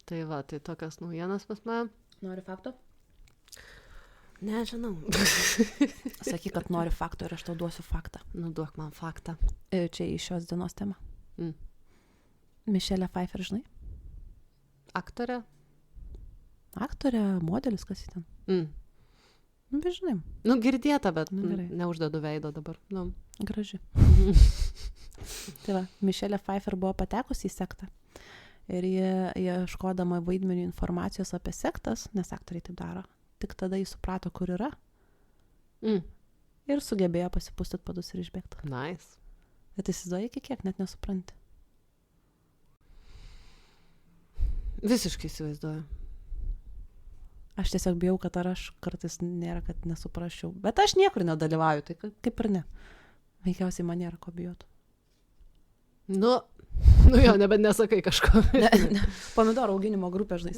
Tai va, tai tokios naujienos pas mane. Nori fakto? Nežinau. Sakyk, kad nori fakto ir aš tau duosiu faktą. Nu, duok man faktą. Čia į šios dienos temą. Mm. Mišelė Pfeiffer, žinai? Aktorė? Aktorė, modelis, kas į ten? Mm. Bet žinai, Nu, girdėta, bet gerai. neuždedu veido dabar. Nu. graži. Tai va, Mišelė Pfeiffer buvo patekusi į sektą. Ir jie ieškodama vaidmenių informacijos apie sektas, nes aktoriai taip daro, tik tada jis suprato, kur yra. Mm. Ir sugebėjo pasipustyti padus ir išbėgti. Nice. Bet įsivaizduoji, iki kiek net nesupranti. Visiškai įsivaizduoju. Aš tiesiog bijau, kad ar aš kartais nėra, kad nesuprasčiau. Bet aš niekur nedalyvauju, tai kaip ir ne. Veikiausiai man nėra ko bijoti. Nu jo, nebent nesakai kažko. Ne. Pomidoro auginimo grupė, žinai.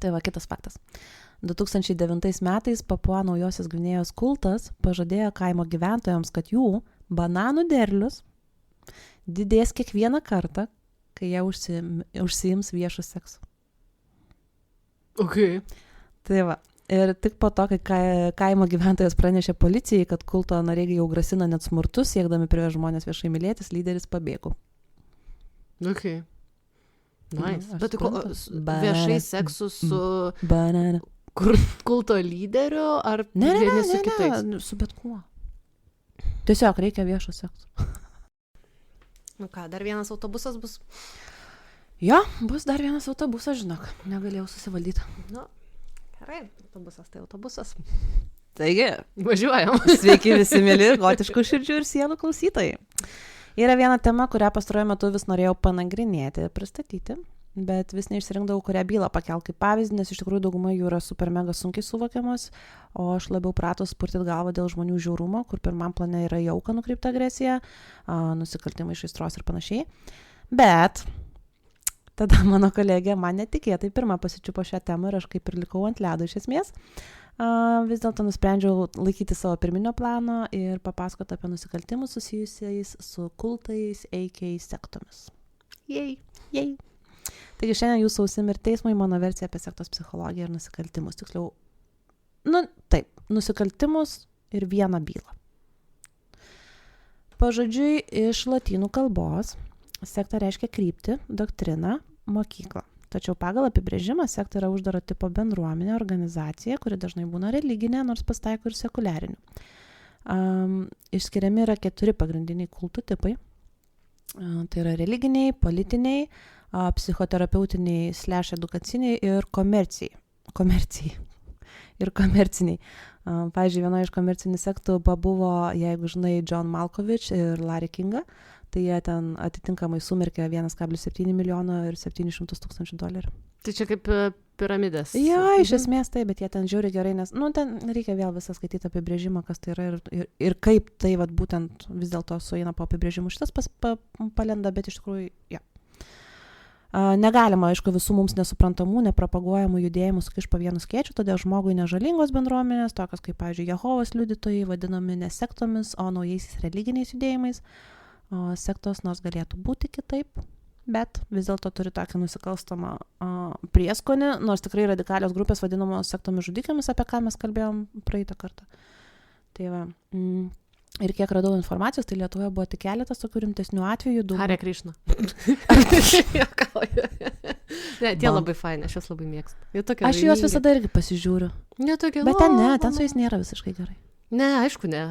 Tai va, kitas faktas. 2009 metais Papua Naujosios Gvinėjos kultas pažadėjo kaimo gyventojams, kad jų bananų derlius didės kiekvieną kartą, kai jie užsiims viešų seksu. Okay. Tai va. Ir tik po to, kai kaimo gyventojas pranešė policijai, kad kulto nariai jau grasina net smurtus, siekdami prieš žmonės viešai mylėtis, lyderis pabėgo. Okay. Nice. Aš Bet suprantu. viešai seksu su Banana. kulto lyderiu ar Ne, vieni su kitais? su bet kuo. Tiesiog reikia viešo sekso. Nu ką, dar vienas autobusas bus? Jo, bus dar vienas autobusas, žinok. Negalėjau susivaldyti. Nu, gerai, autobusas tai autobusas. Taigi, Važiuojam. sveiki visi mėly gotiškų širdžių ir sielų klausytojai. Yra viena tema, kurią pastaruoju metu vis norėjau panagrinėti ir pristatyti, bet vis neišsirinkdavau, kurią bylą pakelt kaip pavyzdį, nes iš tikrųjų dauguma jų yra super mega sunkiai suvokiamos, o aš labiau pratus purtyti galvą dėl žmonių žiaurumo, kur pirmam plane yra jauka nukreipta agresija, nusikaltimai iš aistros ir panašiai. Bet tada mano kolegė man netikėtai pirmą pasičiupo šią temą ir aš kaip ir likau ant ledo iš esmės. Vis dėlto nusprendžiau laikyti savo pirminio plano ir papasakoti apie nusikaltimus susijusiais su kultais, a.k.a. sektomis. Jej. Taigi šiandien jūsų ausim ir teismui mano versija apie sektos psichologiją ir nusikaltimus. Tiksliau, nusikaltimus ir vieną bylą. Pažodžiui iš lotynų kalbos sekta reiškia kryptį, doktriną, mokyklą. Tačiau pagal apibrėžimą sekta yra uždaro tipo bendruomenė, organizacija, kuri dažnai būna religinė, nors pasitaiko ir sekuliarinių. Išskiriami yra 4 pagrindiniai kultų tipai. Tai yra religiniai, politiniai, psichoterapeutiniai / edukaciniai ir komercijai. Pavyzdžiui, viena iš komercinių sektų buvo, jeigu žinai, John Malkovich ir Larry Kingą, tai jie ten atitinkamai sumerkė 1,7 milijono ir $700,000. Tai čia kaip piramidės. Jo, iš esmės tai, bet jie ten žiūri gerai, nes, ten reikia vėl visą skaityti apibrėžimą, kas tai yra ir kaip tai, vat, būtent vis dėlto sueina po apibrėžimu. Šitas palenda, bet iš tikrųjų, jo. Negalima, aišku, visų mums nesuprantamų, nepropaguojamų judėjimų sukišti po vienu skėčiu, todėl žmogui nežalingos bendruomenės, tokios kaip, pavyzdžiui, Jehovos liudytojai, vadinami ne sektomis, o naujaisiais religiniais judėjimais. O sektos nors galėtų būti kitaip, bet vis dėlto turi tokį nusikalstamą prieskonį, nors tikrai radikalios grupės vadinamos sektomis žudikėmis, apie ką mes kalbėjom praeitą kartą. Tai va, ir kiek radau informacijos, tai Lietuvoje buvo tik keletas tokių rimtesnių atvejų. Hare Krishna. Ne, tie labai faini, aš juos labai mėgstu. Aš juos visada irgi pasižiūriu. Bet ten su jais nėra visiškai gerai. Ne, aišku ne.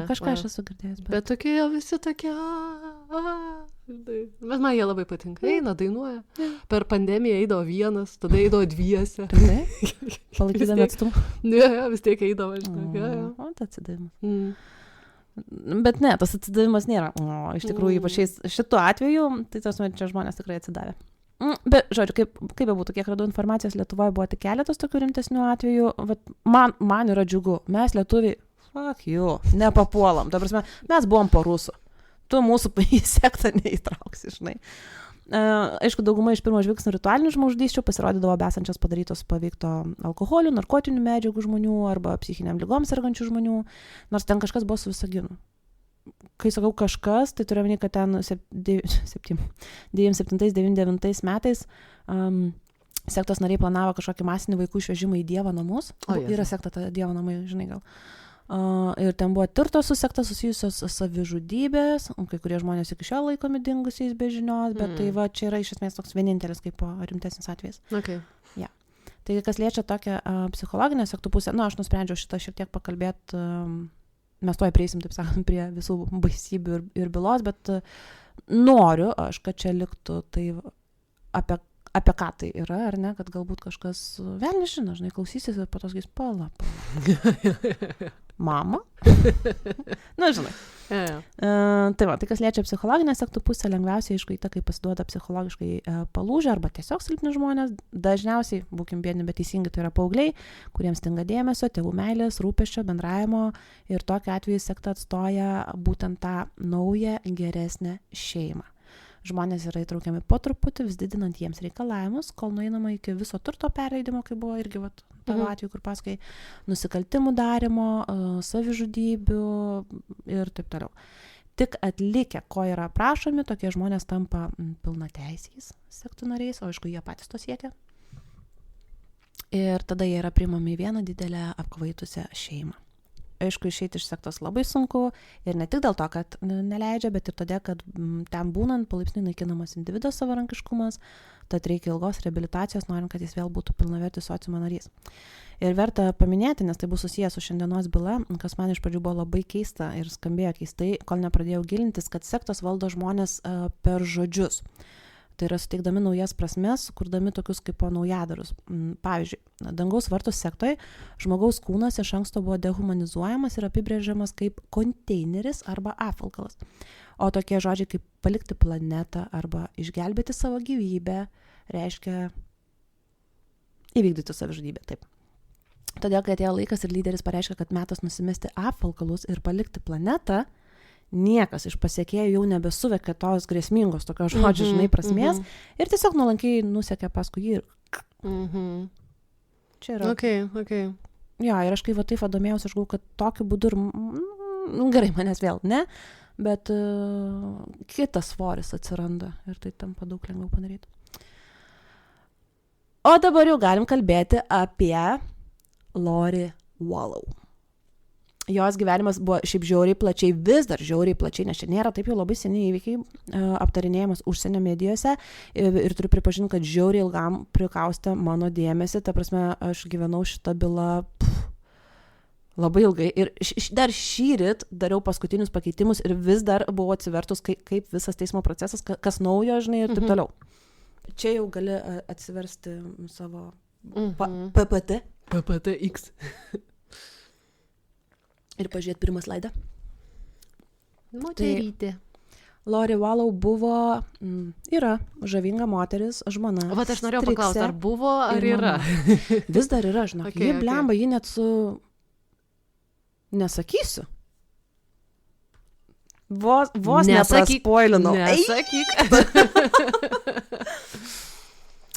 Kažką aš esu girdėjęs. Bet tokie jau visi tokie. Bet man jie labai patinka. Eina, dainuoja. Per pandemiją eidavo vienas, tada eidavo dviese. Palaikydami atstumą. Ne, vis tiek eidavo. O, tai atsidavimas. Bet ne, tas atsidavimas nėra. Iš tikrųjų, ypač šitu atveju, tai tas čia žmonės tikrai atsidavė. Bet, žodžiu, kaip bebūtų, kiek radau informacijos, Lietuvoje buvo tik keletas tokių rimtesnių atvejų. Man yra džiugu. Mes lietuviai, fuck you, nepapuolam. Ta prasme, mes buvom po rusų. Tu mūsų į sektą neįtrauksi, žinai. Aišku, dauguma iš pirmo žvilgsnio ritualinių žmogžudysčių pasirodydavo besančios padarytos paveikto alkoholių, narkotinių medžiagų žmonių arba psichiniam ligom sergančių žmonių, nors ten kažkas buvo su Visaginu. Kai sakau kažkas, tai turiu omeny, kad ten 97-99 metais sektos nariai planavo kažkokį masinį vaikų išvežimą į Dievo namus. Yra sekta ta Dievo namai, žinai gal. Ir ten buvo tirtos su sekta susijusios savižudybės, kai kurie žmonės iki šiol laikomi dingusiais be žinios, bet tai va, čia yra iš esmės toks vienintelis kaip rimtesnis atvejis. Okay. Ja. Tai kas liečia tokią psichologinę sektų pusę, aš nusprendžiau šitą šiek tiek pakalbėti, mes tuoj prieisim, taip sakant, prie visų baisybių ir bylos, bet noriu aš, kad čia liktų tai apie ką tai yra, ar ne, kad galbūt kažkas, vėl nežino, žinai, klausysis ir patos gais, pala. Mama? Žinai. Tai va, tai kas liečia psichologinę sektų pusę, lengviausiai, aišku, įtakai pasiduoda psichologiškai palūžę arba tiesiog silpni žmonės. Dažniausiai, būkim biedni, bet teisingai, tai yra paaugliai, kuriems stinga dėmesio, tėvų meilės, rūpesčio, bendravimo ir tokiu atveju sekta atstoja būtent tą naują, geresnę šeimą. Žmonės yra įtraukiami po truputį, vis didinant jiems reikalavimus, kol nueinama iki viso turto perleidimo, kaip buvo irgi tavo atveju, kur pasakai, nusikaltimų darimo, savižudybių ir taip toliau. Tik atlikę, ko yra prašomi, tokie žmonės tampa pilnateisiais sektų nariais, o aišku, jie patys to siekia. Ir tada jie yra priimami į vieną didelę apkvaitusią šeimą. Aišku, išeiti iš sektos labai sunku ir ne tik dėl to, kad neleidžia, bet ir todėl, kad ten būnant palaipsniui naikinamas individo savarankiškumas, tad reikia ilgos reabilitacijos, norint, kad jis vėl būtų pilnavertis sociumo narys. Ir verta paminėti, nes tai bus susijęs su šiandienos byla, kas man iš pradžių buvo labai keista ir skambėjo keistai, kol nepradėjau gilintis, kad sektos valdo žmonės per žodžius. Tai yra suteikdami naujas prasmes, kurdami tokius kaip naujadarus. Pavyzdžiui, dangaus vartų sektoje žmogaus kūnas iš anksto buvo dehumanizuojamas ir apibrėžiamas kaip konteineris arba apvalkalas. O tokie žodžiai kaip palikti planetą arba išgelbėti savo gyvybę reiškia įvykdyti savižudybę. Taip. Todėl, kai atėjo laikas ir lyderis pareiškia, kad metas nusimesti apvalkalus ir palikti planetą, niekas iš pasiekėjų jau nebesuvekė tos grėsmingos tokios žodžių, žinai, prasmės ir tiesiog nuolankiai nusekė paskui jį ir... Čia yra... Okay. Jo, ir aš kai va taip domėjausi, aš galvoju, kad tokiu būdu ir... gerai, manęs vėl, ne? Bet kitas svoris atsiranda ir tai tampa daug lengviau padaryti. O dabar jau galim kalbėti apie Lori Vallow. Jos gyvenimas buvo šiaip žiauriai plačiai, vis dar žiauriai plačiai, nes čia nėra taip jau labai seniai įvykiai aptarinėjimas užsienio medijose ir turiu pripažinti, kad žiauriai ilgam prikaustė mano dėmesį, ta prasme, aš gyvenau šitą bylą labai ilgai ir dar šįryt dariau paskutinius pakeitimus ir vis dar buvau atsivertus, kaip visas teismo procesas, kas naujo, žinai, ir taip toliau. Čia jau gali atsiversti savo PPTX. Ir pažiūrėti pirmą slaidą. Moterytė. Lori Vallow buvo, yra žavinga moteris, žmona. Vat aš norėjau paklausti, ar buvo, ar yra? Vis dar yra, žinok. Okay, ji blemba, ji net su... Nesakysiu. Vos nepraspoilinau. Nesakyk.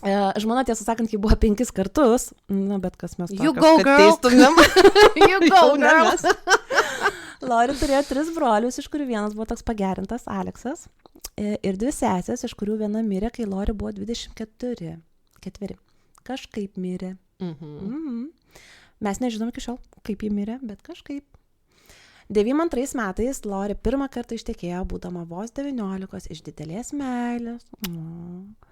Žmona, tiesą sakant, ji buvo 5 kartus, bet kas mes tokios, kad teistumėm. You go, girl. Lori turėjo 3 brolius, iš kurių vienas buvo toks pagerintas, Aleksas, ir 2 sesės, iš kurių viena mirė, kai Lori buvo 24. Kažkaip mirė. Mes nežinom iki šiol, kaip ji mirė, bet kažkaip. 92 metais Lori pirmą kartą ištekėjo, būdama vos 19 iš didelės meilės.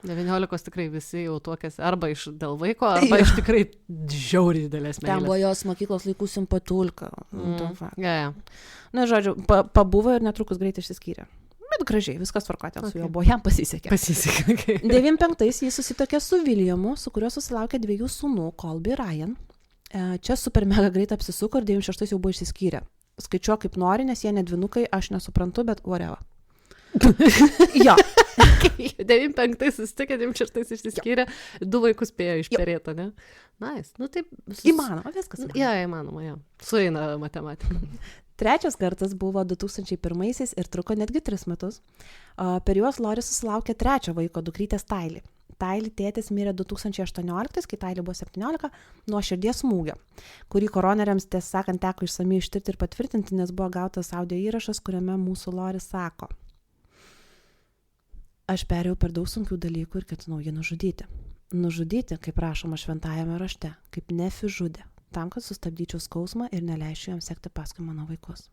19 tikrai visi jau tuokėsi arba dėl vaiko, arba iš tikrai žiauriai didelės meilės. Ten buvo jos mokyklos laikų simpatulka. Na, žodžiu, pabuvo ir netrukus greit išsiskyrė. Bet gražiai, viskas tvarko, ten su juo buvo, jam pasisekė. 95 jis susitokė su Williamu, su kuriuo susilaukė 2 sūnų, Colby ir Ryan. Čia super mega greit apsisuko ir 96 jau buvo išsiskyrę. Skaičiuok kaip nori, nes jie ne dvynukai, aš nesuprantu, bet whatever. Jo. 95 susitikė, 96 išsiskyrė, 2 vaikus spėjo išperėti, ne? Nice. Nu taip. Įmanoma, viskas. Ja, įmanoma, ja. Sueina matematika. 3 kartas buvo 2001 ir truko netgi 3 metus. Per juos Lori susilaukė 3 vaiko dukrytės Tylee. Tylee tėtis mirė 2018, kai Tylee buvo 17, nuo širdies smūgio, kurį koroneriams, tiesą sakant, teko išsamiai ištirti ir patvirtinti, nes buvo gautas audio įrašas, kuriame mūsų Lori sako: aš perėjau per daug sunkių dalykų ir ketinau jį nužudyti. Nužudyti, kaip rašoma šventajame rašte, kaip Nefi žudė, tam, kad sustabdyčiau skausmą ir neleisčiau jam sekti paskui mano vaikus.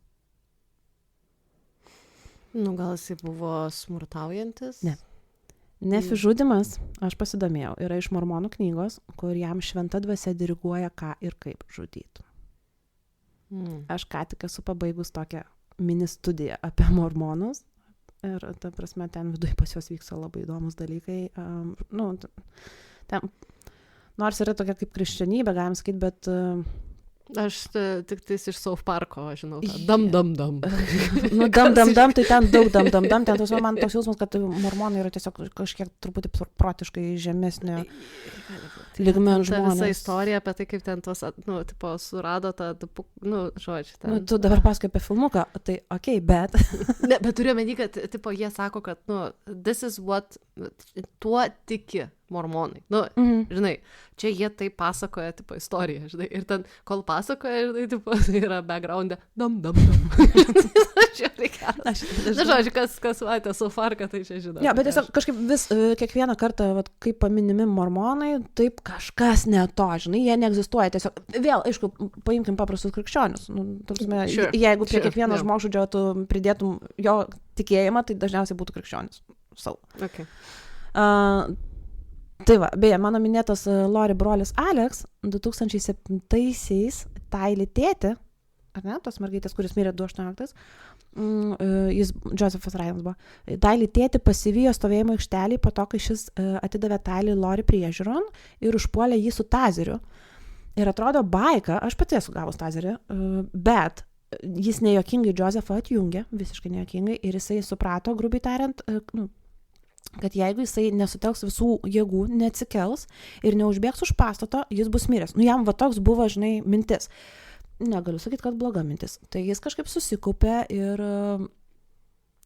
Nu, gal jisai buvo smurtaujantis? Ne. Nefi žudimas, aš pasidomėjau, yra iš mormonų knygos, kur jam šventa dvasia diriguoja, ką ir kaip žudyti. Aš ką tik esu pabaigus tokią mini studiją apie mormonus ir, ta prasme, ten viduje pas juos vyksta labai įdomus dalykai. Ten, nors yra tokia kaip krikščionybė, galim sakyti, bet... Aš tik tais iš South Parko, žinau, dam. Nu, dam, tai ten daug dam, ten tos, man toks jausmas, kad mormonai yra tiesiog kažkiek truputį protiškai žemesnio lygmens žmonės. Ta visa istorija apie tai, kaip ten tos, tipo, surado tą, žodžiu. Ten. Tu dabar pasakai apie filmuką, tai okei, bet... Ne, bet turiu omeny, kad, tipo, jie sako, kad, this is what, tuo tiki mormonai. Žinai, čia jie tai pasakoja, tipo, istoriją, žinai, ir ten, kol pasakoja, žinai, tipo, tai yra background'e, dam. Žodžiu, kas matė South Parką, tai čia žinau. Ja, bet tiesiog kažkaip vis, kiekvieną kartą, kai paminimi mormonai, taip kažkas ne to, žinai, jie neegzistuoja. Tiesiog, vėl, aišku, paimkim paprastus krikščionius. Jeigu prie kiekvieno žmogžudžio tu pridėtum jo tikėjimą, tai dažniausiai būtų krikščionis. Okay. Tai va, beje, mano minėtas Lori brolis Alex 2007-aisiais Tylee tėtį, ar ne, tos mergaitės, kuris mirė 2018, jis Josephas Ryans buvo, Tylee tėtį pasivijo stovėjimo aikštelį po to, kai šis atidavė Tylee Lori priežiūron ir užpuolė jį su tazeriu. Ir atrodo baika, aš pati esu gavus tazerį, bet jis nejokingai Josephą atjungė, visiškai nejokingai, ir jisai suprato, grubiai tariant, kad jeigu jisai nesutelks visų jėgų, neatsikels ir neužbėgs už pastato, jis bus miręs. Jam va toks buvo, žinai, mintis. Negaliu sakyti, kad bloga mintis. Tai jis kažkaip susikaupė ir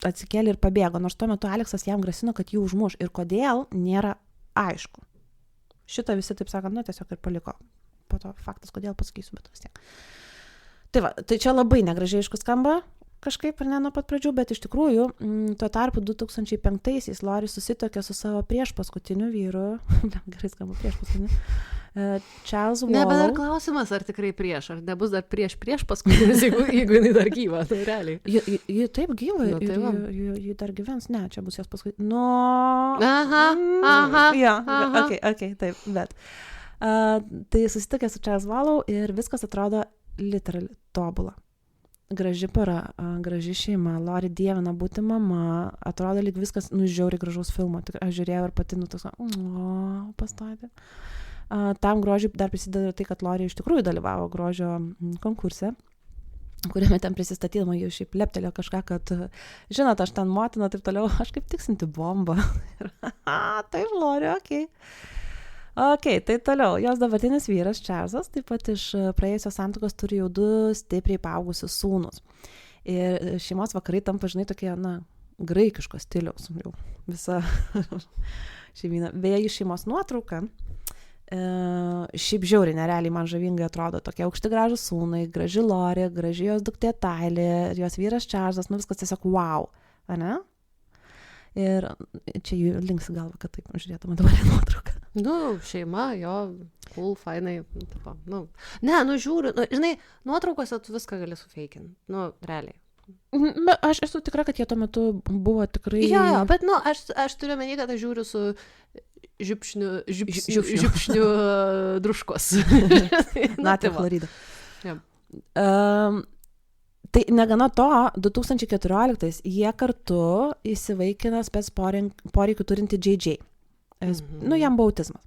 atsikėlė ir pabėgo, nors tuo metu Aleksas jam grasino, kad jį užmuš. Ir kodėl, nėra aišku. Šitą visi, taip sakant, tiesiog ir paliko. Po to faktas, kodėl pasakysiu, bet vis tiek. Tai va, tai čia labai negražiai aišku skamba, kažkaip ar ne nuo pat pradžių, bet iš tikrųjų, tuo tarpu 2005-aisiais Lori susitokė su savo priešpaskutiniu vyru, gerai skamba priešpaskutiniu, Charles Wallow. Ne, bet dar klausimas, ar tikrai prieš, ar nebus dar prieš paskutinis, jeigu jinai dar gyva, tai realiai. Ji taip gyva, ji dar gyvens, ne, čia bus jos paskutinis. Okay, taip, bet. Tai susitokė su Charles Wallow ir viskas atrodo literally tobula. Graži para, graži šeima, Lori dievina būti mama, atrodo lyg viskas, žiauriai gražaus filmo, tik aš žiūrėjau ir pati, pastatė. Tam grožiui dar prisideda tai, kad Lori iš tikrųjų dalyvavo grožio konkurse, kuriame ten prisistatydama jau šiaip leptelėjo kažką, kad, žinot, aš ten motina, taip toliau, aš kaip tiksinti bombą. Taip, Lori, okei. Ok, tai toliau. Jos dabartinis vyras Charlesas taip pat iš praėjusios santuokos turi jau 2 stipriai paaugusius sūnus. Ir šeimos vakarai tampa, žinai, tokie, graikiško stiliaus. Jau visa šeimyna. Beje, jų šeimos nuotrauka, šiaip žiauriai nerealiai man žavingai atrodo. Tokie aukšti gražus sūnai, graži Lori, graži jos duktė Tylee, jos vyras Charlesas, viskas tiesiog wow, ane? Ir čia jų linksi galva, kad taip žiūrėtume dabar į nuotrauką. Šeima, jo, cool, fainai, tipo, žiūriu, žinai, nuotraukose tu viską gali sufeikinti, realiai. Aš esu tikra, kad jie tuo metu buvo tikrai... Jo, bet, aš turiu menį, kad aš žiūriu su žiupšniu druškos. Tai Florida. Tai negana to, 2014 jie kartu įsivaikina spec poreikių turinti JJ. Jam buvo autizmas.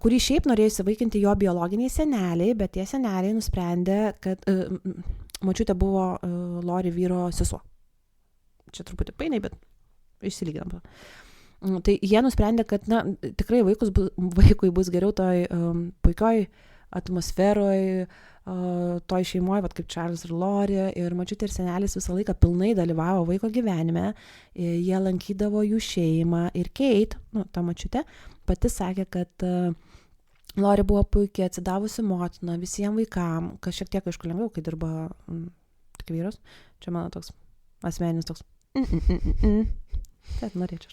Kurį šiaip norėjo įsivaikinti jo biologiniai seneliai, bet tie seneliai nusprendė, kad močiutė buvo Lori vyro sesuo. Čia truputį painiai, bet išsilyginam. Tai jie nusprendė, kad tikrai vaikui bus geriau toj puikioj atmosferoje, toj šeimoje, kaip Charles ir Lori, ir močiutė ir senelis visą laiką pilnai dalyvavo vaiko gyvenime, jie lankydavo jų šeimą ir Kate, ta močiutė, pati sakė, kad Lori buvo puikiai atsidavusi motina visiems vaikam, kas šiek tiek aišku lengviau, kai dirba tik vyras, čia mano toks asmeninis toks taip, norėčiau.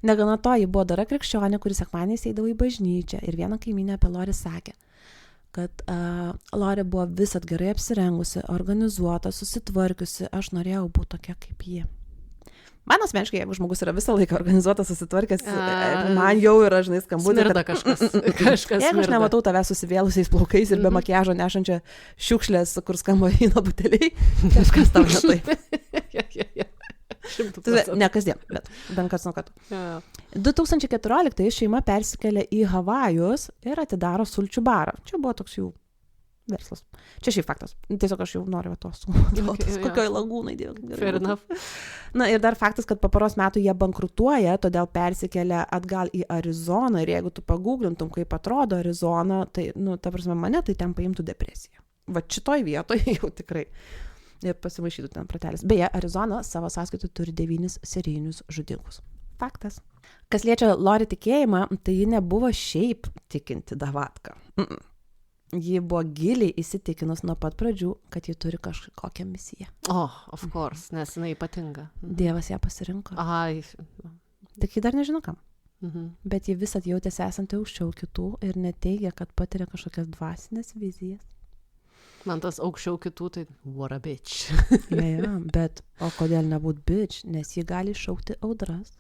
Negana to, ji buvo dora krikščionė, kuris sekmadieniais eidavo į bažnyčią ir viena kaimynė apie Lori sakė, kad Lori buvo visat gerai apsirengusi, organizuota, susitvarkiusi, aš norėjau būti tokia kaip ji. Man asmeniškai, jeigu žmogus yra visą laiką organizuotas, susitvarkęs, man jau yra, žinai, skambutė. Smirda kažkas jeigu aš nematau tave susivėlusiais plaukais ir be makiažo nešančią šiukšlės, kur skamba vyno buteliai, kažkas tau ne taip. Ne kasdien, bet bent kas nuo kartų. 2014 šeima persikėlė į Havajus ir atidaro sulčių barą. Čia buvo toks jų verslas. Čia šiaip faktas. Tiesiog aš jau noriu tos. Kokioj lagūnai dėl. Fair enough. Na ir dar faktas, kad po poros metų jie bankrutuoja, todėl persikėlė atgal į Arizoną ir jeigu tu paguglintum, kaip atrodo Arizona, tai, ta prasme, mane tai ten paimtų depresiją. Va šitoj vietoje jau tikrai. Ir pasimaišytų ten pratelės. Beje, Arizona savo sąskaitų turi 9 serijinius žudikus. Faktas. Kas liečia Lori tikėjimą, tai ji nebuvo šiaip tikinti davatka. Ji buvo giliai įsitikinus nuo pat pradžių, kad ji turi kažkokią misiją. Of course, nes jinai ypatinga. Dievas ją pasirinko. Ai. Tik ji dar nežino kam. Bet ji visat jautėsi esanti aukščiau kitų ir neteigia, kad patiria kažkokias dvasinės vizijas. Man tas aukščiau kitų, tai what a bitch. Ja, bet o kodėl nebūt bitch, nes ji gali šaukti audras,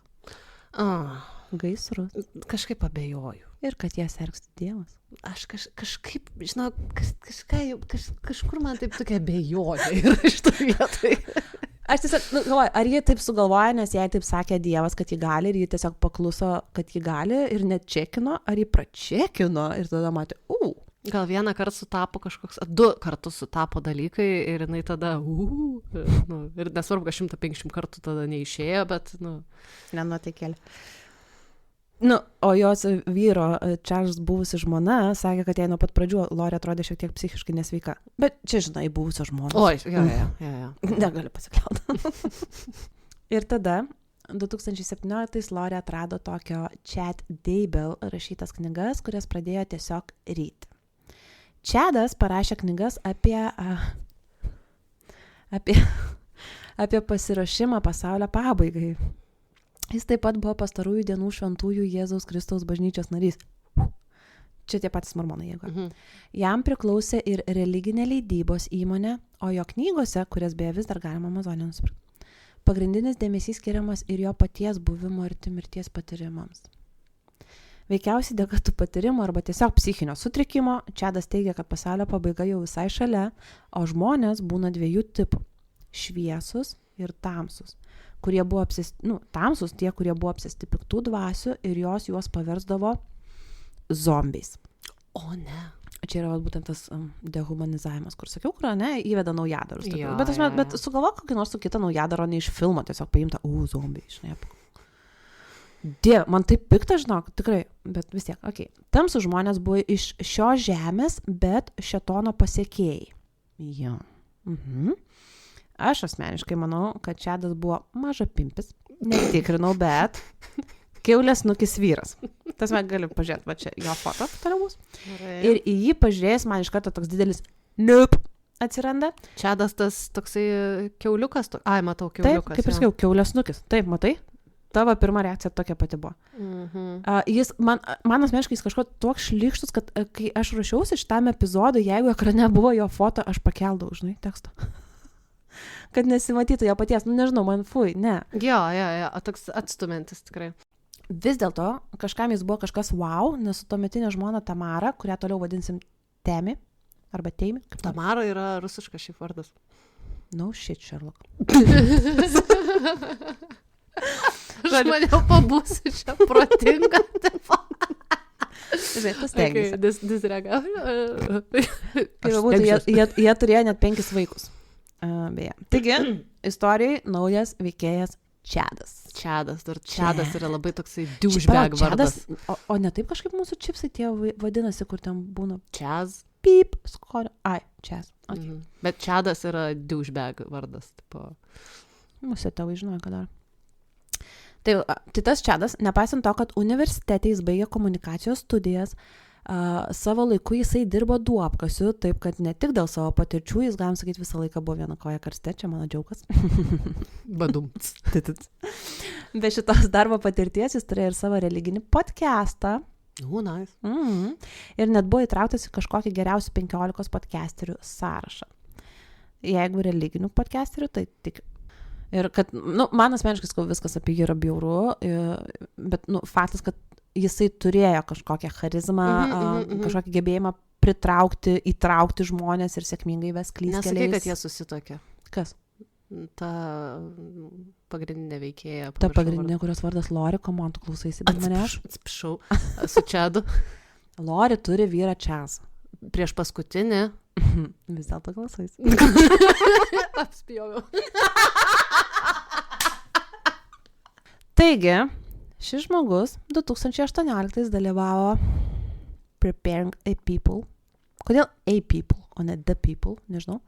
gaisrus. Kažkaip abejoju. Ir kad ją sergsti Dievas. Aš kažkaip, žinau, kažkur man taip tokia abejoja yra iš to vietai. Aš tiesiog, galvoju, ar ji taip sugalvoja, nes jai taip sakė Dievas, kad ji gali ir ji tiesiog pakluso, kad ji gali ir net čekino, ar ji pračekino ir tada matė, Gal vieną kartą sutapo kažkoks, 2 kartus sutapo dalykai ir jinai tada, ir nesvarbu, kad 150 kartų tada neišėjo, bet, nenuotaikėlė. O jos vyro, Charles buvusi žmona, sakė, kad jai nuo pat pradžių Lori atrodė šiek tiek psichiškai nesveika. Bet čia, žinai, buvusio žmonos. Oi, jo. Negaliu pasikliauti. Ir tada 2017 Lori atrado tokio Chad Daybell rašytas knygas, kurias pradėjo tiesiog ryti. Chadas parašė knygas apie pasiruošimą pasaulio pabaigai. Jis taip pat buvo pastarųjų dienų šventųjų Jėzaus Kristaus bažnyčios narys. Čia tie patys mormonai, jeigu. Jam priklausė ir religinė leidybos įmonė, o jo knygose, kurias beje vis dar galima Amazonė nusipirkti, pagrindinis dėmesys skiriamas ir jo paties buvimo arti mirties patyrimams. Veikiausiai dėka tų patyrimų arba tiesiog psichinio sutrikimo, Chadas teigia, kad pasaulio pabaiga jau visai šalia, o žmonės būna 2 tipų – šviesus ir tamsus, kurie buvo tamsus tie, kurie buvo apsėsti piktų dvasių ir juos paversdavo zombiais. O ne. Čia yra būtent tas dehumanizavimas, kur sakiau, kur įveda naujadarus. Jo, bet sugalvok kokį nors su kitą naujadaro, ne iš filmo, tiesiog paimta, zombiai, žinai. Dieve, man taip pikta, žinok, tikrai, bet vis tiek, okei. Tamsų žmonės buvo iš šios žemės, bet šėtono pasiekėjai. Jo. Aš asmeniškai manau, kad Chadas buvo maža pimpis, netikrinau, bet kiaulės nukis vyras. Tas man galiu pažiūrėti, va čia jo foto toliau bus. Ir į jį pažiūrėjus, man iš karto toks didelis nope atsiranda. Chadas tas toksai kiauliukas, matau kiauliukas. Taip, kaip ir sakiau, kiaulės nukis. Taip, matai? Tavo pirma reakcija tokia pati buvo. Jis, man asmeniškai jis kažko toks šlykštus, kad kai aš ruošiausi šitam epizodui, jeigu ekrane buvo jo foto, aš pakeldavau, žinai, tekstą. Kad nesimatytų jo paties, nežinau, man ne. Jo, toks atstumiantis tikrai. Vis dėlto, kažkam jis buvo kažkas wow, nes su tuometinė žmona Tamara, kurią toliau vadinsim Temi, arba Teimi. Tamara yra rusiškas šiaip vardas. No shit, Sherlock. Aš maniau pabūsiu čia protinga. Žinai, tas tengiasi. Disreagavo. Jie turėjo net 5 vaikus. Beje. Taigi, istorijai naujas veikėjas Čadas. Dar Čadas yra labai toksai douchebag vardas. O ne taip kažkaip mūsų čipsai tie vadinasi, kur ten būna Čaz. Pip, skonio. Čaz. Okay. Bet Čadas yra douchebag vardas. Tipo. Mūsų tėvai žinojo, ką dar. Tai tas Čadas, nepaisant to, kad universitete jis baigė komunikacijos studijas, savo laiku jisai dirbo duobkasiu, taip kad ne tik dėl savo patirčių, jis, galim sakyti, visą laiką buvo viena koja karste, čia mano džiaugas. Badum. Be šitos darbo patirties jis turėjo ir savo religinį podcastą. Nice. Ir net buvo įtrauktas į kažkokį geriausių 15 podcasterių sąrašą. Jeigu religinių podcasterių, tai tik. Ir kad, man asmeniškai viskas apie jį yra bjauru, bet, faktas, kad jisai turėjo kažkokią charizmą, kažkokį gebėjimą įtraukti žmonės ir sėkmingai ves klystkeliais. Nesakai, kad jie susitokė. Kas? Ta pagrindinė veikėja. Ta pagrindinė, kurios vardas Lori, man tu klausaisi, bet mane aš. Atsiprašau, su Čadu. Lori turi vyrą Čaz. Prieš paskutinį. Vis dėlto klausaisi. Apspjoviau. Taigi, šis žmogus 2018 dalyvavo Preparing a People. Kodėl a People, o ne the People, nežinau.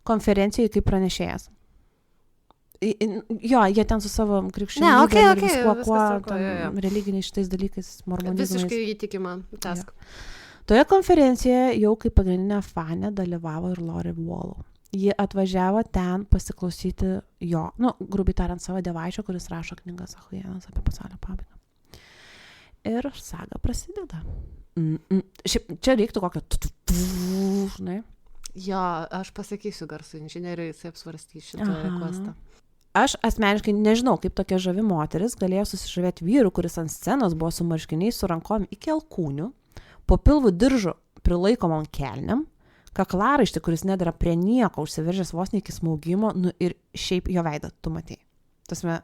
Konferencijoje kaip pranešėjas. Jo, jie ten su savo krikščionybė ir viskuo, religiniais šitais dalykais, mormonizmais. Visiškai įtikima task. Toje konferencijoje jau kaip pagrindinė fanė dalyvavo ir Lori Wallow. Ji atvažiavo ten pasiklausyti jo, grubiai tariant, savo dievaičio, kuris rašo knygas Ahujienas apie pasaulio pabaigą. Ir saga prasideda. Čia reiktų kokio žinai. Jo, aš pasakysiu garsų inžinieriui, jis apsvarstys šitą kvestą. Aš asmeniškai nežinau, kaip tokia žavi moteris galėjo susižavėti vyrų, kuris ant scenos buvo su marškiniais su rankom iki alkūnių, po pilvų diržu prilaikomom kelniam, kaklaraištį, kuris nedara prie nieko, užsiveržęs vos ne iki smaugimo, ir šiaip jo veidą tu matei. Tasme,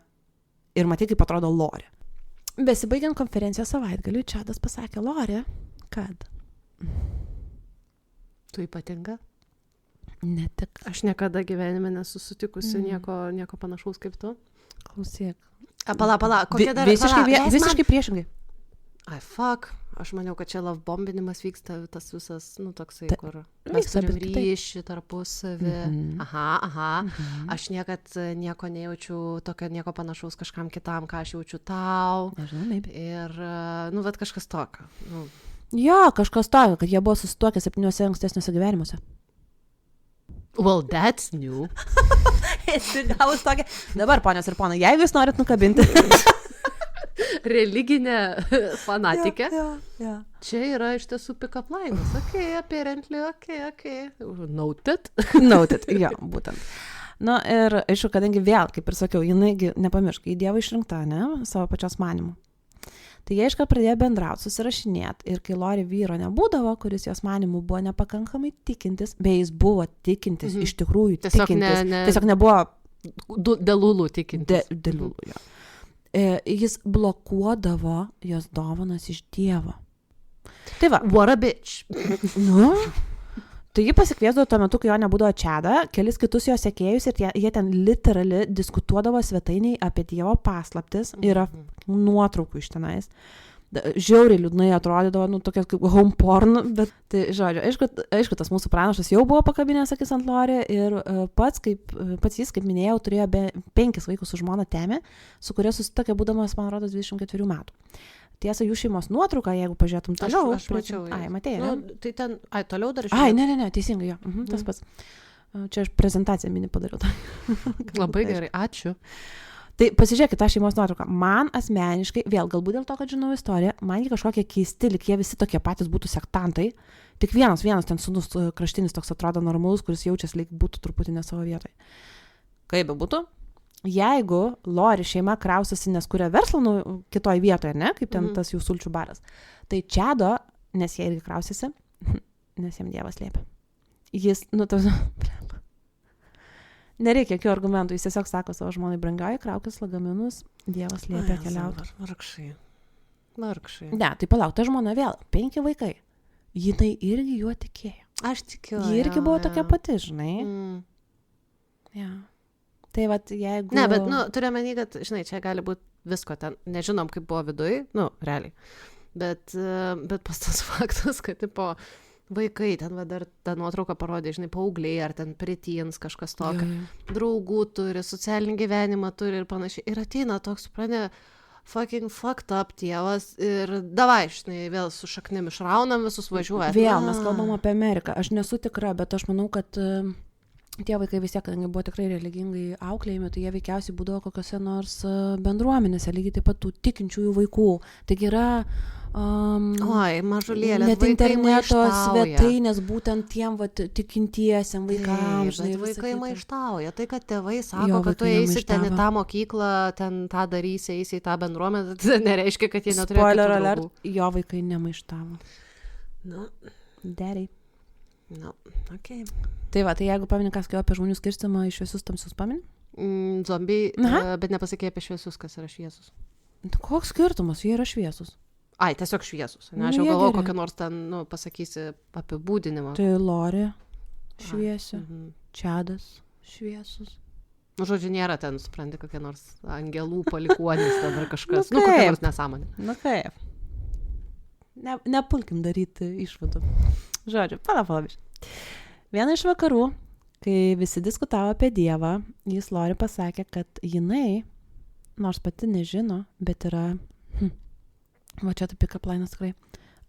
ir matei, kaip atrodo Lori. Besibaigiant konferenciją savaitgaliui, Čadas pasakė Lori, kad tu ypatinga? Ne tik. Aš niekada gyvenime nesu sutikusi nieko panašaus kaip tu. Klausyk. Pala, kokia dar... Visiškai priešingai. Fuck. Aš maniau, kad čia love bombinimas vyksta, tas visas, toksai, kur mes turim ryšį tarpusavį. Aha. Aš niekad nieko nejaučiu, tokio nieko panašaus kažkam kitam, ką aš jaučiu tau. Nežinau, ir, vat kažkas tokio. Jo, kažkas tokio, kad jie buvo susituokę 7 ankstesniuose gyvenimuose. Well, that's new. Esi gavus tokia. Dabar, ponios ir ponai, jeigu jūs norit nukabinti religinę fanatikę, ja. Čia yra iš tiesų pick-up lines. Apparently, Noted, jo, būtent. Ir aišku, kadangi vėl, kaip ir sakiau, jinai, nepamiršk, į Dievą išrinkta, ne, savo pačios manimu. Tai jie iškart pradėjo bendrauti, susirašinėti, ir kai Lori vyro nebūdavo, kuris jos manimu buvo nepakankamai tikintis, bei jis buvo tikintis, iš tikrųjų tikintis, tiesiog nebuvo delulų tikintis. Delulų, jo. Jis blokuodavo jos dovanas iš Dievo. Tai va. What a bitch. Tai jį pasikviesdavo tuo metu, kai jo nebūdavo Čadą, kelis kitus jo sekėjus, ir jie ten literali diskutuodavo svetainiai apie Dievo paslaptis, yra nuotraukų iš tenais. Žiauriai liūdnai atrodydavo, tokias kaip home porn, bet tai, žodžiu, aišku, tas mūsų pranašas jau buvo pakabinęs akis ant Lori, ir pats jis, kaip minėjau, turėjo 5 vaikus su žmona Temė, su kuria susituokė būdamas, man rodos, 24 metų. Tiesa, jų šeimos nuotrauką, jeigu pažiūrėtum toliau. Aš mačiau. Matei, ne? Tai ten, toliau dar žiūrėjau. Ne, teisingai, jo. Tas pats. Čia aš prezentaciją mini padariau. Labai gerai, ačiū. Tai pasižiūrėkit tą šeimos nuotrauką. Man asmeniškai, vėl galbūt dėl to, kad žinau istoriją, man jie kažkokie keisti, lyg jie visi tokie patys būtų sektantai. Tik vienas ten sūnus kraštinis toks atrodo normalus, kuris jaučiasi, lyg būtų truputį ne savo vietoje. Kaip be būtų? Jeigu Lori šeima kraustosi, nes kuria verslą kitoj vietoje, ne, kaip ten tas jų sulčių baras, tai Čado, nes jie irgi kraustėsi, nes jam Dievas liepia. Jis, nereikia jokių argumentų, jis tiesiog sako savo žmonai, brangioji, kraukis lagaminus, Dievas liepia keliauti. Vargšai. Ne, tai palauk, ta žmona vėl, 5 vaikai. Jinai irgi juo tikėjo. Aš tikiu. Ji irgi buvo tokia pati, žinai. Ja. Tai vat, jeigu... Ne, bet, turiu menį, kad, žinai, čia gali būti visko ten. Nežinom, kaip buvo viduj, realiai. Bet pas tas faktas, kad, tipo, vaikai ten dar tą nuotrauką parodė, žinai, paaugliai, ar ten preteens kažkas tokio. Draugų turi, socialinį gyvenimą turi ir panašiai. Ir ateina toks, supranė, fucking fucked up tėvas ir davai, žinai, vėl su šaknim išraunam, visus važiuoja. Vėl mes kalbam apie Ameriką. Aš nesu tikra, bet aš manau, kad tie vaikai vis tiek, kadangi buvo tikrai religingai auklėjami, tai jie veikiausiai būdavo kokiose nors bendruomenėse, lygiai taip pat tų tikinčiųjų vaikų. Taigi yra oi, mažulėlės, net interneto svetainės būtent tiem tikintiesiam vaikams. Bet vaikai maištauja. Tai, kad tėvai sako, kad tu eisi ten į tą mokyklą, ten tą darysi, eisi į tą bendruomenę, tai nereiškia, kad jie neturėjo spoiler alert, jo vaikai nemaištavo. Daddy. Okay. Tai va, tai jeigu pamini, kas kalbėjo apie žmonių skirstimą iš šviesius tamsius, pamini? Zombiai, bet nepasakė apie šviesius, kas yra šviesus. Koks skirtumas, jie yra šviesus. Ai, tiesiog šviesus. Aš jau galvoju, kokią nors ten, pasakysi apibūdinimą. Tai Lori šviesi, Čadas šviesus. Žodžiu, nėra ten, supranti, kokie nors angelų palikuonys ar kažkas. Kokia nors nesąmonė. Kaip. Nepulkim daryti išvadų. Žodžiu, palabiš. Viena iš vakarų, kai visi diskutavo apie Dievą, jis Lori pasakė, kad jinai, nors pati nežino, bet yra, va čia taip pick-up linas tikrai,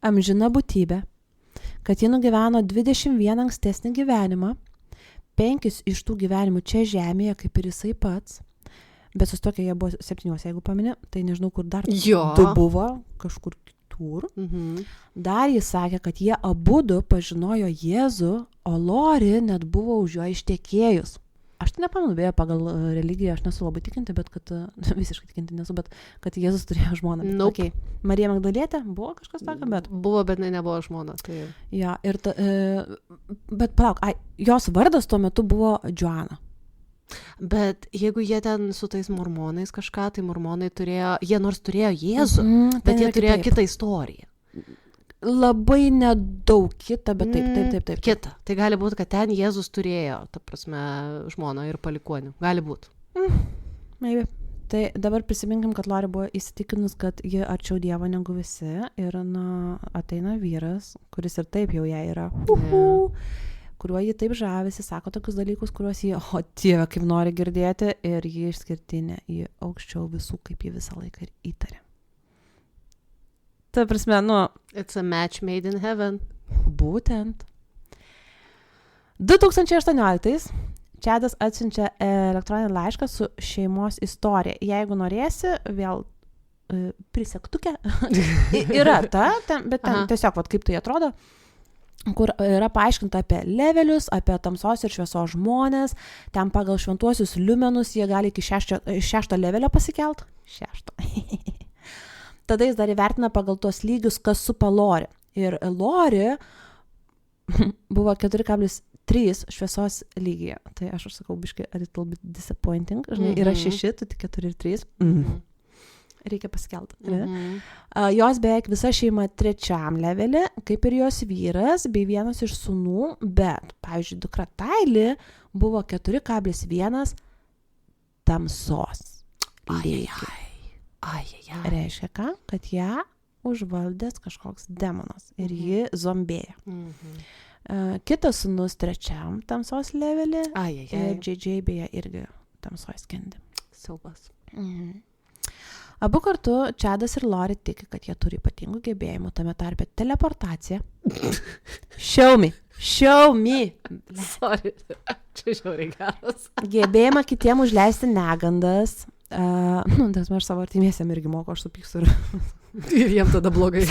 amžina būtybė, kad ji nugyveno 21 ankstesnį gyvenimą, 5 iš tų gyvenimų čia žemėje, kaip ir jisai pats, bet sustokė jie buvo 7, jeigu pamini, tai nežinau, kur dar 2 buvo, kažkur kitur. Dar jis sakė, kad jie abudu pažinojo Jėzų, o Lori net buvo už jo ištekėjus. Aš tai nepamenu, beje, pagal religiją aš nesu labai tikinti, bet kad, visiškai tikinti nesu, bet kad Jėzus turėjo žmoną. Nope. Okay. Marija Magdalietė buvo kažkas tokio, bet... Buvo, bet nebuvo žmona. Tai... Ja, ir bet palauk, jos vardas tuo metu buvo Joana. Bet jeigu jie ten su tais mormonais kažką, tai mormonai turėjo, jie nors turėjo Jėzų, bet jie turėjo kitą istoriją. Labai nedaug kitą, bet taip. Kita. Tai gali būti, kad ten Jėzus turėjo, ta prasme, žmoną ir palikonių. Gali būti. Maybe. Tai dabar prisiminkim, kad Lori buvo įsitikinus, kad ji arčiau Dievo negu visi ir, ateina vyras, kuris ir taip jau jai yra. Kuriuo jį taip žavisi, sako tokius dalykus, kuriuos jį, Dieve, kaip nori girdėti, ir jį išskirtinė, jį aukščiau visų, kaip jį visą laiką ir įtarė. Ta prasme, It's a match made in heaven. Būtent. 2018 Čadas atsiunčia elektroninį laišką su šeimos istorija. Jeigu norėsi, vėl prisektuke, yra bet ten tiesiog, kaip tai atrodo, kur yra paaiškinta apie levelius, apie tamsos ir šviesos žmonės, ten pagal šventuosius liumenus jie gali iki 6 levelio pasikelt. 6. Tada jis dar įvertina pagal tuos lygius, kas supa Lori. Ir Lori buvo 4,3 šviesos lygyje. Tai aš sakau, biškai, a little bit disappointing. Žinai, yra 6, tai tik 4 ir 3. Reikia pasikelti. Jos beveik visa šeima 3 levelį, kaip ir jos vyras, bei vienas iš sūnų, bet, pavyzdžiui, dukra Taili buvo 4,1 tamsos lygi. Reiškia ką? Kad ją užvaldęs kažkoks demonas ir ji zombėja. Kitas sūnus 3 tamsos levelį ir JJ beje irgi tamsoj skendi. Siaubas. Abu kartu Čadas ir Lori tiki, kad jie turi ypatingų gebėjimų, tame tarpe teleportacija. Show me. Sorry, čia žiauriai geras. Gebėjimą kitiem užleisti negandas. Aš savo artimiesiam irgi moku, aš supyksiu ir jiem tada blogai.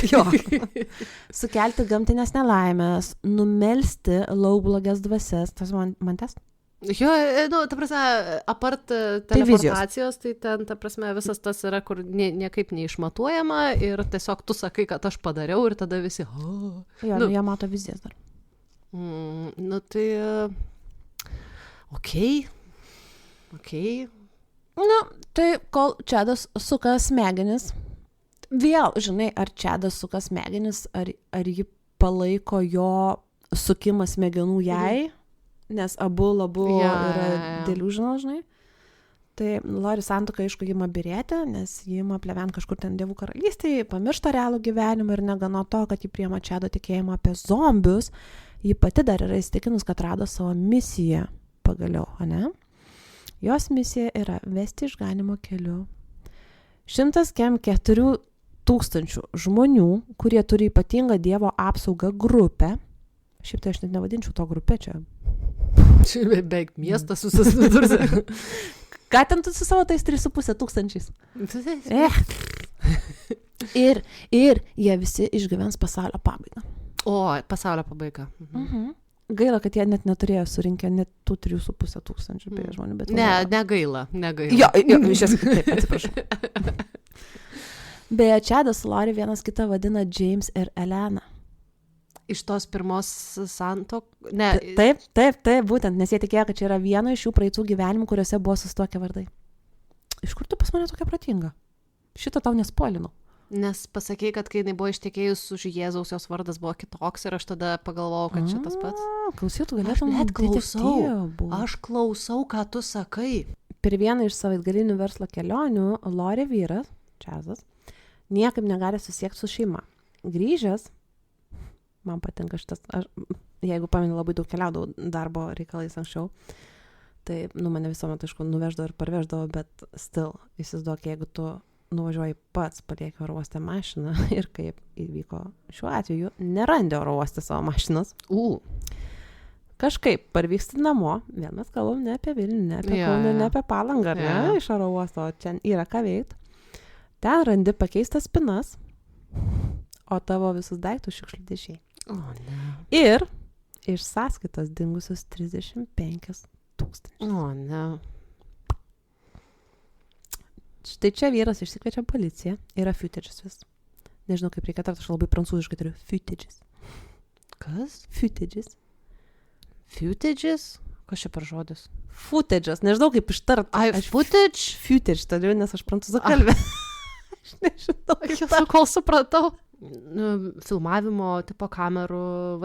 Sukelti gamtinės nelaimės, numelsti laukblogės dvasias. Tas man tes? Jo, ta prasme, apart teleportacijos, tai ten, ta prasme, visas tas yra, kur niekaip neišmatuojama ir tiesiog tu sakai, kad aš padariau ir tada visi, jie mato vizijas dar. Tai, okei. Tai kol Čadas suka smegenis, vėl, žinai, ar Čadas suka smegenis, ar ji palaiko jo sukimą smegenų jai, nes abu yra delusional, žinai. Tai Lori santuoka, aišku, ima birėti, nes ji ima plevent kažkur ten dievų karalystėje, pamiršta realų gyvenimą ir negana to, kad ji priema Čado tikėjimą apie zombius, ji pati dar yra įsitikinus, kad rado savo misiją pagaliau, ane? Jos misija yra vesti išganimo keliu 104 000 žmonių, kurie turi ypatingą Dievo apsaugą grupę. Šiaip tai aš net nevadinčiau to grupę čia. Čia beveik miestas susidursi. Ką ten tu su savo tais 3,5 tūkstančiais? Ir jie visi išgyvens pasaulio pabaigą. O, pasaulio pabaiga. Gaila, kad jie net neturėjo surinkę net tų 3,5 tūkstančių beje žmonių. Bet negaila. Jo, iš esmės, taip, atsiprašau. Beje, Čadas su Lori vienas kitą vadina James ir Elena. Iš tos pirmos santuokos? Taip, būtent, nes jie tikėjo, kad čia yra viena iš jų praeitų gyvenimų, kuriuose buvo susituokę vardai. Iš kur tu pas mane tokia protinga? Šitą tau nespoilinu. Nes pasakėjai, kad kai jinai buvo ištekėjus už Jėzaus, jos vardas buvo kitoks ir aš tada pagalvojau, kad čia tas pats. Klausytų, galėtum net Aš klausau, ką tu sakai. Per vieną iš savaitgalinių verslo kelionių Lori vyras, Čazas, niekaip negali susiekti su šeima. Grįžęs, man patinka šitas, jeigu pamenu, labai daug keliaudavau darbo reikalais anksčiau, tai, mane visuomet, aišku, nuveždavo ir parveždavo, bet still, įsivaizduok, jeigu tu nuvažiuoji pats, palieki oro uoste mašiną ir kaip įvyko šiuo atveju, nerandi oro uoste savo mašinos. Kažkaip parvyksti namo, vėl mes kalbam ne apie Vilnių, ne apie Kauną, ne apie Palangą, ne iš oro uosto, čia yra ką veikti. Ten randi pakeistas spinas, o tavo visus daiktus šiukšlių dėžiai. Ir iš sąskaitos dingusius 35 000. Štai čia vyras išsikviečia policiją, yra footages vis. Nežinau, kaip reikia tarti, aš labai prancūziškai turiu footages. Kas? Footages. Footages? Kas čia per žodis? Footages, nežinau kaip ištart. Footage? Footage, todėl, nes aš prancūzų kalbė. Aš nežinau. Aš kol supratau. Filmavimo tipo kamerų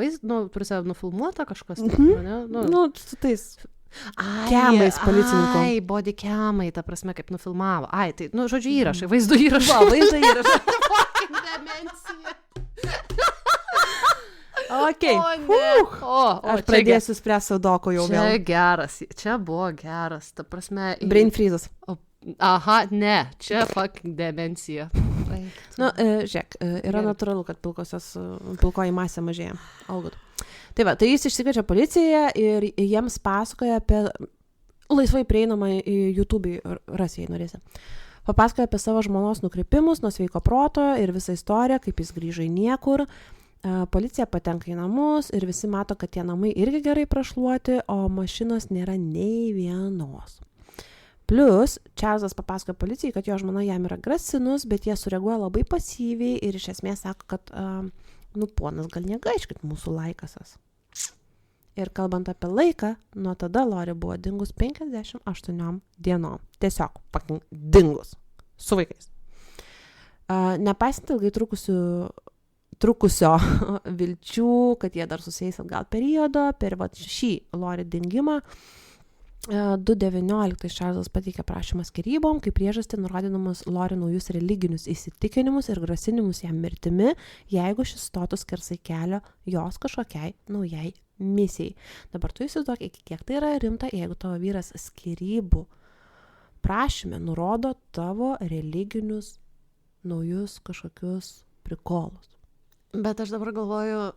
nufilmuota kažkas. Su tais kemais policininkų. Body kemai, ta prasme, kaip nufilmavo. Tai, žodžiu, įrašai, vaizdo įrašai. Vaizdo įrašai. Demencija. Okay. Aš pradėsiu spręsti Saudoko jau vėl. Čia geras, čia buvo geras. Ta prasme... Brain freezas. Aha, ne, čia fucking demencija. Žiūrėk, yra natūralu, kad pilkoji masė mažėja. Tai va, tai jis išsikviečia policiją ir jiems pasakoja apie laisvai prieinamą YouTube, rasi, jei norėsi. Papasakoja apie savo žmonos nukrypimus nuo sveiko proto ir visą istoriją, kaip jis grįžo į niekur. Policija patenka į namus ir visi mato, kad tie namai irgi gerai prašluoti, o mašinos nėra nei vienos. Plus, Čarlzas papasakoja policijai, kad jo žmona jam yra grasinus, bet jie sureaguoja labai pasyviai ir iš esmės sako, kad, ponas, gal negaiškit mūsų laikasas. Ir kalbant apie laiką, nuo tada Lori buvo dingus 58 dienom. Tiesiog, dingus. Su vaikais. Nepaisant ilgai trukusio vilčių, kad jie dar susieis atgal periodo, per šį Lori dingimą, 2019 Čarlzas pateikė prašymą skyrybom, kaip priežastį nurodydamas Lori naujus religinius įsitikinimus ir grasinimus jam mirtimi, jeigu šis stotų skersai kelio jos kažkokiai naujai misijai. Dabar tu įsivaizduok, kiek tai yra rimta, jeigu tavo vyras skyrybų prašyme nurodo tavo religinius naujus kažkokius prikolus. Bet aš dabar galvoju,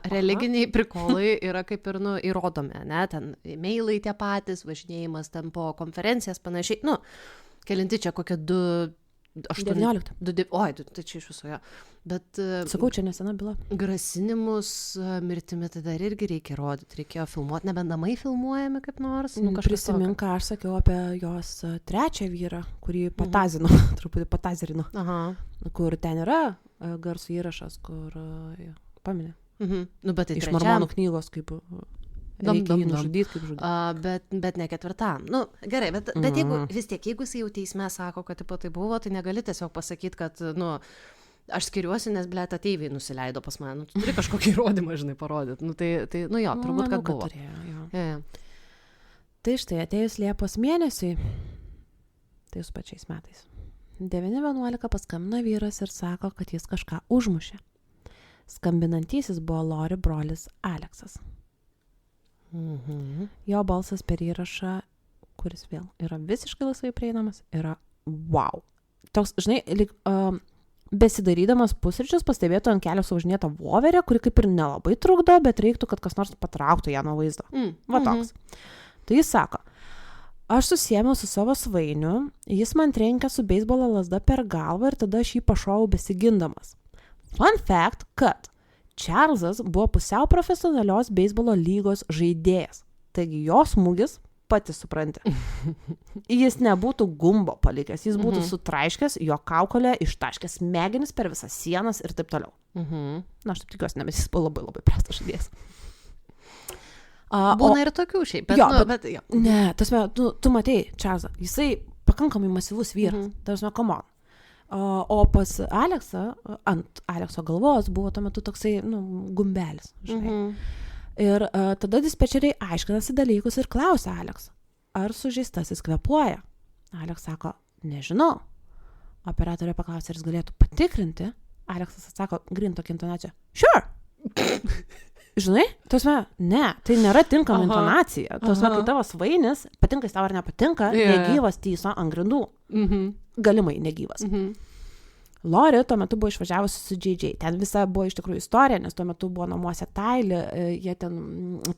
religiniai prikolai yra kaip ir, įrodomi, ne, ten e-mailai tie patys, važinėjimas ten po konferencijas panašiai, kelinti čia kokie 19. Tai čia iš viso, bet... Sakau, čia nesena byla. Grasinimus mirtimi tai dar irgi reikia rodyti, reikėjo filmuoti, nebent namai filmuojami kaip nors. Prisimink, ką aš sakiau apie jos trečią vyrą, kurį patazino, truputį patazirino. Kur ten yra garsų įrašas, kur paminė. Bet tai iš Mormonų knygos, kaip reikia jį nužudyti, kaip žudyti. Bet ne ketvirtam. Gerai, bet jeigu vis tiek, jeigu jis jau teisme sako, kad tai buvo, tai negali tiesiog pasakyti, kad, aš skiriuosi, nes, ateiviai nusileido pas mane. Tu turi kažkokį įrodymą, žinai, parodyti. Tai turbūt, kad buvo. Tai štai, atėjus Liepos mėnesiui, tai su pačiais metais, 9:11 paskambino vyras ir sako, kad jis kažką užmušė. Skambinantysis buvo Lori brolis Aleksas. Jo balsas per įrašą, kuris vėl yra visiškai laisvai prieinamas, yra wow. Toks, žinai, besidarydamas pusryčius pastebėtų ant kelio suvažinėtą voverę, kuri kaip ir nelabai trukdo, bet reiktų, kad kas nors patrauktų ją nuo vaizdo. Va toks. Tai jis sako, aš susiėmiau su savo svainiu, jis man trenkė su beisbolo lazda per galvą ir tada aš jį pašovau besigindamas. Fun fact, kad Čarlzas buvo pusiau profesionalios beisbolo lygos žaidėjas. Taigi jo smūgis, pati supranti, jis nebūtų gumbo palikęs, jis būtų sutraiškęs, jo kaukolė ištaškęs smegenis per visas sienas ir taip toliau. Na, aš taip tikiuosi, nes jis buvo labai labai prastas žaidėjas. Būna ir tokių šiaip, bet, jo, bet jo. Ne, tasme, tu matei Čarlzą, jisai pakankamai masyvus vyras, tasme, come on. O pas Aleksą, ant Alekso galvos buvo tuo metu toksai, gumbelis, žinai. Ir tada dispečeriai aiškinasi dalykus ir klausia Aleksą, ar sužeistasis kvėpuoja. Aleks sako, nežinau. Operatorė paklausė, ar jis galėtų patikrinti. Aleksas atsako, green tokia intonacija, sure. Žinai, tasme, ne, tai nėra tinkama intonacija. Tasme, kai tavo svainis, patinka jis tau ar nepatinka, negyvas tyso ant grindų. Galimai negyvas. Lori tuo metu buvo išvažiavusi su JJ. Ten visa buvo iš tikrųjų istorija, nes tuo metu buvo namuose Tylee,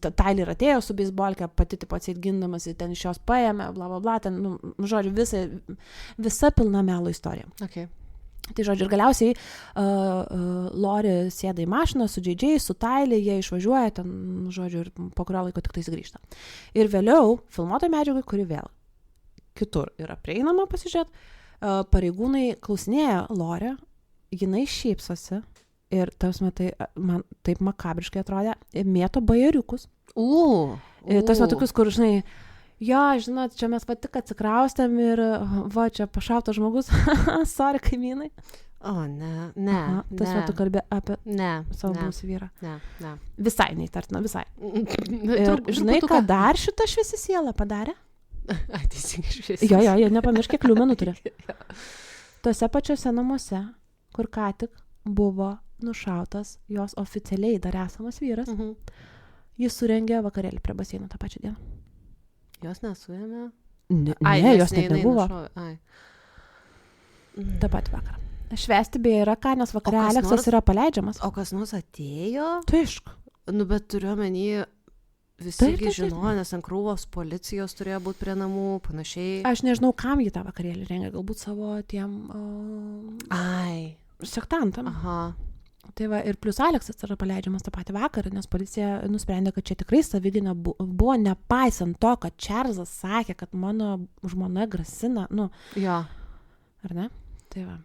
Tylee ir atėjo su beisbolke, pati taip atseit gindamas, ten iš jos paėmė, bla bla bla, ten, žodžiu, visa pilna melo istorija. Okay. Tai žodžiu, ir galiausiai Lori sėda į mašiną su JJ, su Tylee, jie išvažiuoja ten, žodžiu, ir po kurio laiko tik tais grįžta. Ir vėliau filmuotoj medžiagai, kuri vėl kitur yra prieinama pasižiūrėti, pareigūnai klausinėja Lori, jinai šypsosi ir tasme tai man taip makabriškai atrodė, mėto bajeriukus. Tasme tokius, kur, žinai, jo, žinot, čia mes tik atsikraustėm ir va, čia pašautas žmogus, sorry, kaimynai. Ne. Tasme tu kalbė apie savo buvusį vyrą. Ne. Visai neįtartina, visai. Ir žinai, ką dar šitą šviesi sielą padarė? Teisingai šviesi. Jo, nepamiršk, kiek liumenų turi. Tuose pačiuose namuose, kur ką tik buvo nušautas jos oficialiai dar esamas vyras, jis surengė vakarėlį prie baseino tą pačią dieną. Jos nesuėmė? Ne, jos net nebuvo. Ta pati vakarą. Švęsti beje yra ką, nes vakarė Aleksas yra paleidžiamas. O kas nors atėjo? Tai aišku. Bet turiu omeny, visi žinojo, nes ant krūvos policijos turėjo būti prie namų, panašiai. Aš nežinau, kam jį tą vakarėlį rengia, galbūt savo tiem sektantam. Tai va, ir plus Aleksas yra paleidžiamas tą patį vakarą, nes policija nusprendė, kad čia tikrai savigina buvo, nepaisant to, kad Čarlzas sakė, kad mano žmona grasina, Jo. Ar ne? Tai va.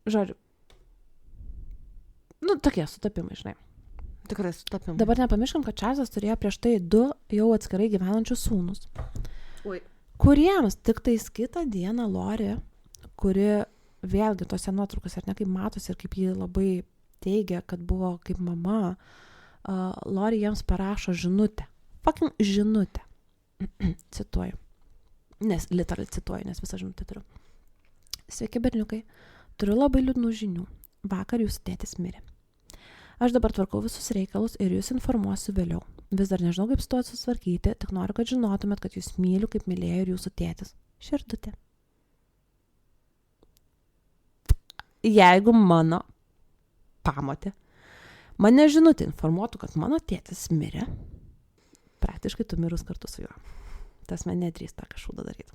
Žodžiu. Tokie sutapimai, žinai. Tikrai sutapimai. Dabar nepamirškam, kad Čarlzas turėjo prieš tai 2 jau atskirai gyvenančius sūnus, kuriems tik tais kitą dieną Lori, kuri vėlgi tose nuotraukose ar ne kaip matosi ir kaip ji labai teigia, kad buvo kaip mama, Lori jiems parašo žinutę. Fucking žinutę. Cituoju. Literaliai cituoju, nes visą žinutę turiu. Sveiki, berniukai. Turiu labai liūdnų žinių. Vakar jūsų tėtis mirė. Aš dabar tvarkau visus reikalus ir jūs informuosiu vėliau. Vis dar nežinau, kaip su tuo susitvarkyti, tik noriu, kad žinotumėt, kad jūs myliu, kaip mylėjo ir jūsų tėtis. Širdutė. Jeigu mano pamotė mane žinutė informuotų, kad mano tėtis mirė, praktiškai tu mirus kartu su juo. Tas man nedrįs tą kažkada daryti.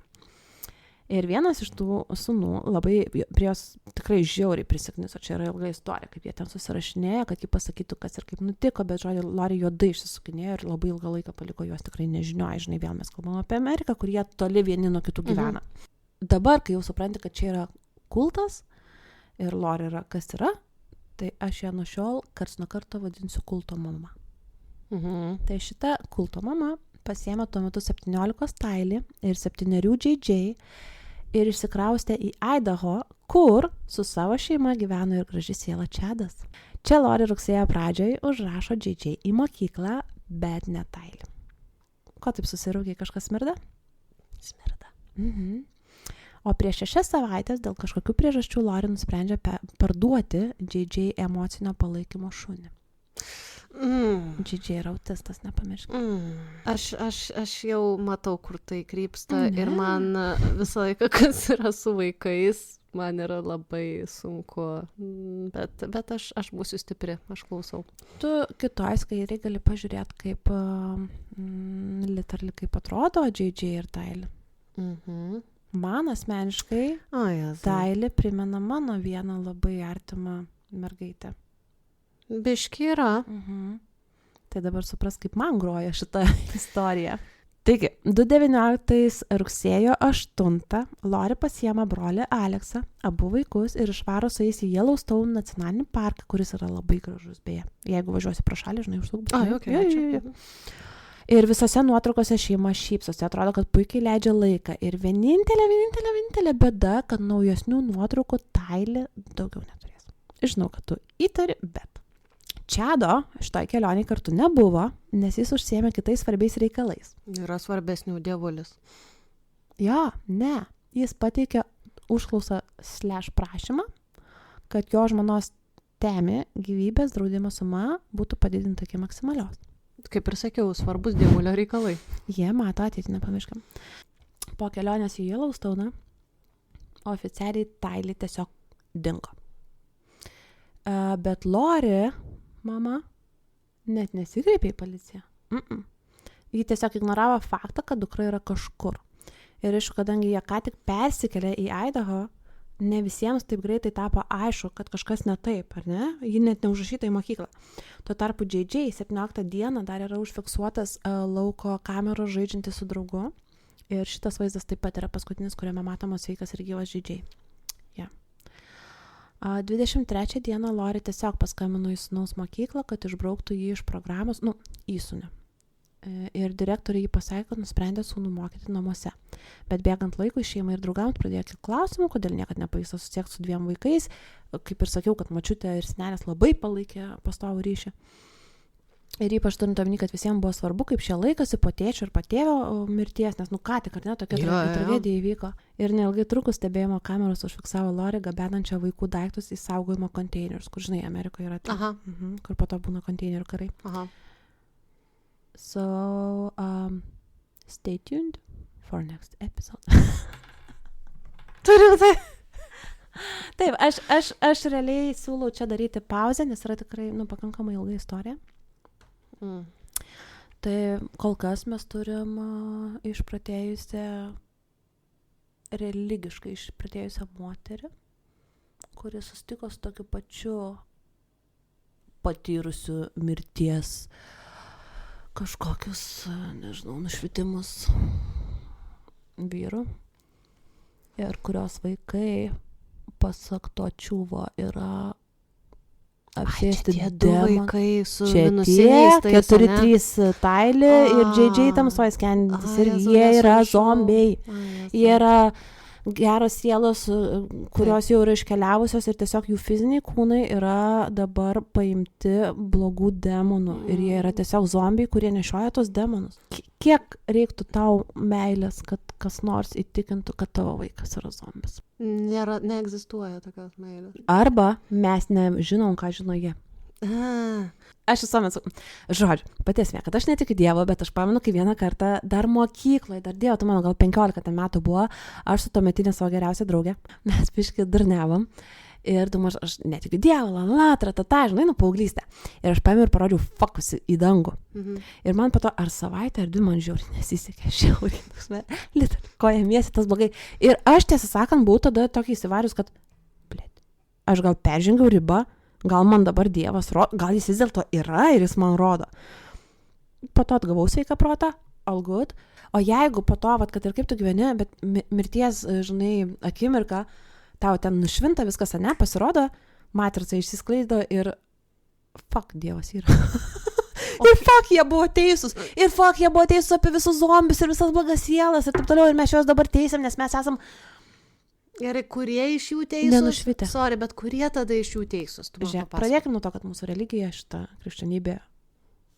Ir vienas iš tų sūnų labai prie jos tikrai žiauriai prisikniso, čia yra ilga istorija, kaip jie ten susirašinėjo, kad ji pasakytų, kas ir kaip nutiko, bet žodžiu, Lori juodai išsisukinėjo ir labai ilgą laiką paliko juos tikrai nežinioje, žinai, vėl mes kalbame apie Ameriką, kur jie toli vieni nuo kitų gyvena. Dabar, kai jau supranti, kad čia yra kultas ir Lori yra, kas yra, tai aš ją nuo šiol karts nuo karto vadinsiu kulto mama. Tai šita kulto mama pasiėmė tuo metu 17 Tylee ir 7 JJ ir išsikraustė į Idaho, kur su savo šeima gyveno ir graži siela Čadas. Čia Lori rugsėjo pradžioje užrašo JJ į mokyklą, bet ne Tylee. Ko taip susirūkiai, kažkas smirda? Smirda. O prieš 6 savaitės dėl kažkokių priežasčių Lori nusprendžia parduoti JJ emocinio palaikymo šunį. JJ yra autistas, nepamirškime. Aš jau matau, kur tai krypsta ir man visą laiką, kas yra su vaikais, man yra labai sunku, bet aš būsiu stipri, aš klausau. Tu kitoj skaidriai gali pažiūrėti, kaip literally kaip atrodo JJ ir Tylee. Man asmeniškai Tylee primena mano vieną labai artimą mergaitę. Biški yra. Tai dabar supras, kaip man groja šitą istoriją. Taigi, 2019 rugsėjo 8 Lori pasiema brolį Aleksą, abu vaikus ir išvaro su jais į Yellowstone nacionalinį parką, kuris yra labai gražus, beje. Jeigu važiuosi pro šalį, žinai, užsuk. Ir visose nuotraukose šeima šypsosi, atrodo, kad puikiai leidžia laiką. Ir vienintelė bėda, kad naujesnių nuotraukų Tylee daugiau neturės. Žinau, kad tu įtari, bet Čado šitoj kelioniai kartu nebuvo, nes jis užsiėmė kitais svarbiais reikalais. Yra svarbesnių dievulis. Jo, ne. Jis pateikė užklausą / prašymą, kad jo žmonos Temi gyvybės draudimo suma būtų padidinta iki maksimalios. Kaip ir sakiau, svarbus dievulio reikalai. Jie mato ateitį, nepamirškam. Po kelionės į Yellowstone oficialiai Tylee tiesiog dingo. Bet Lori, mama, net nesikreipė į policiją. Ji tiesiog ignoravo faktą, kad dukra yra kažkur. Ir kadangi jie ką tik persikėlė į Idaho, ne visiems taip greitai tapo aišku, kad kažkas ne taip, ar ne? Ji net neužrašyta į mokyklą. Tuo tarpu JJ 17 dieną dar yra užfiksuotas lauko kameros žaidžiantis su draugu. Ir šitas vaizdas taip pat yra paskutinis, kuriame matomas sveikas ir gyvas JJ. 23 dieną Lori tiesiog paskambino į sūnaus mokyklą, kad išbrauktų jį iš programos, įsūnį. Ir direktoriai jį pasakė, kad nusprendė sūnų mokyti namuose. Bet bėgant laikui šeimai ir draugams pradėjo kilti klausimų, kodėl niekad nepavyko susisiekti su 2 vaikais. Kaip ir sakiau, kad močiutė ir senelės labai palaikė pastovų ryšį. Ir ypač turint omeny, kad visiems buvo svarbu, kaip šie laikosi po tėčio ir po tėvio mirties, nes ką tik, ar ne, tokia tragedija įvyko. Ir neilgai trukus stebėjimo kameros užfiksavo Lori gabenančią vaikų daiktus į saugojimo konteinerius, kur, žinai, Amerikoje yra tai, kur po to būna konteinerių karai. So, stay tuned for next episode. Turiu tai. Taip, aš realiai siūlau čia daryti pauzę, nes yra tikrai, pakankamai ilga istorija. Tai kol kas mes turim religiškai išprotėjusią moterį, kuri susitiko su tokiu pačiu patyrusiu mirties kažkokius, nežinau, nušvitimus vyrų, ir kurios vaikai pasak to čiuvo yra apsėsti vaikai su minusiniais, 4-3 Tylee ir JJ tamsoj skendintis ir jie yra zombiai. Jie yra geros sielos, kurios jau yra iškeliavusios ir tiesiog jų fiziniai kūnai yra dabar paimti blogų demonų ir jie yra tiesiog zombiai, kurie nešioja tos demonus. Kiek reiktų tau meilės, kad kas nors įtikintų, kad tavo vaikas yra zombis? Neegzistuoja tokios meilės. Arba mes nežinom, ką žino jie. Aš visuomet sakau, žodžiu, pati esmė, kad aš netikiu Dievo, bet aš pamenu, kai vieną kartą dar mokykloje, dar Dievo, tu mano gal 15 metų buvo, aš su tuometinė savo geriausia draugė, mes biškį durniavom ir aš netikiu Dievo, žinai, paauglystę. Ir aš paėmiau ir parodžiau fokusį į dangų. Ir man po to ar savaitę, ar 2 man žiauriai nesisekė, kojamiesi tas blogai. Ir aš tiesą sakant, buvau tada tokį įsivarius, kad aš gal peržengiau ribą, gal man dabar Dievas rodo, gal jis vis dėlto yra ir jis man rodo. Po to atgavau sveiką protą, all good. O jeigu po to, kad ir kaip tu gyveni, bet mirties, žinai, akimirka, tau ten nušvinta viskas, ne, pasirodo, matrica išsiskleido ir fuck, Dievas yra. Ir fuck, jie buvo teisūs. Ir fuck, jie buvo teisūs apie visus zombius ir visas blogas sielas ir taip toliau. Ir mes juos dabar teisėm, nes mes esam... Gerai, kurie iš jų teisūs? Nenušvitę. Sorry, bet kurie tada iš jų teisūs? Žiūrėk, pradėkime nuo to, kad mūsų religija, šita krikščionybė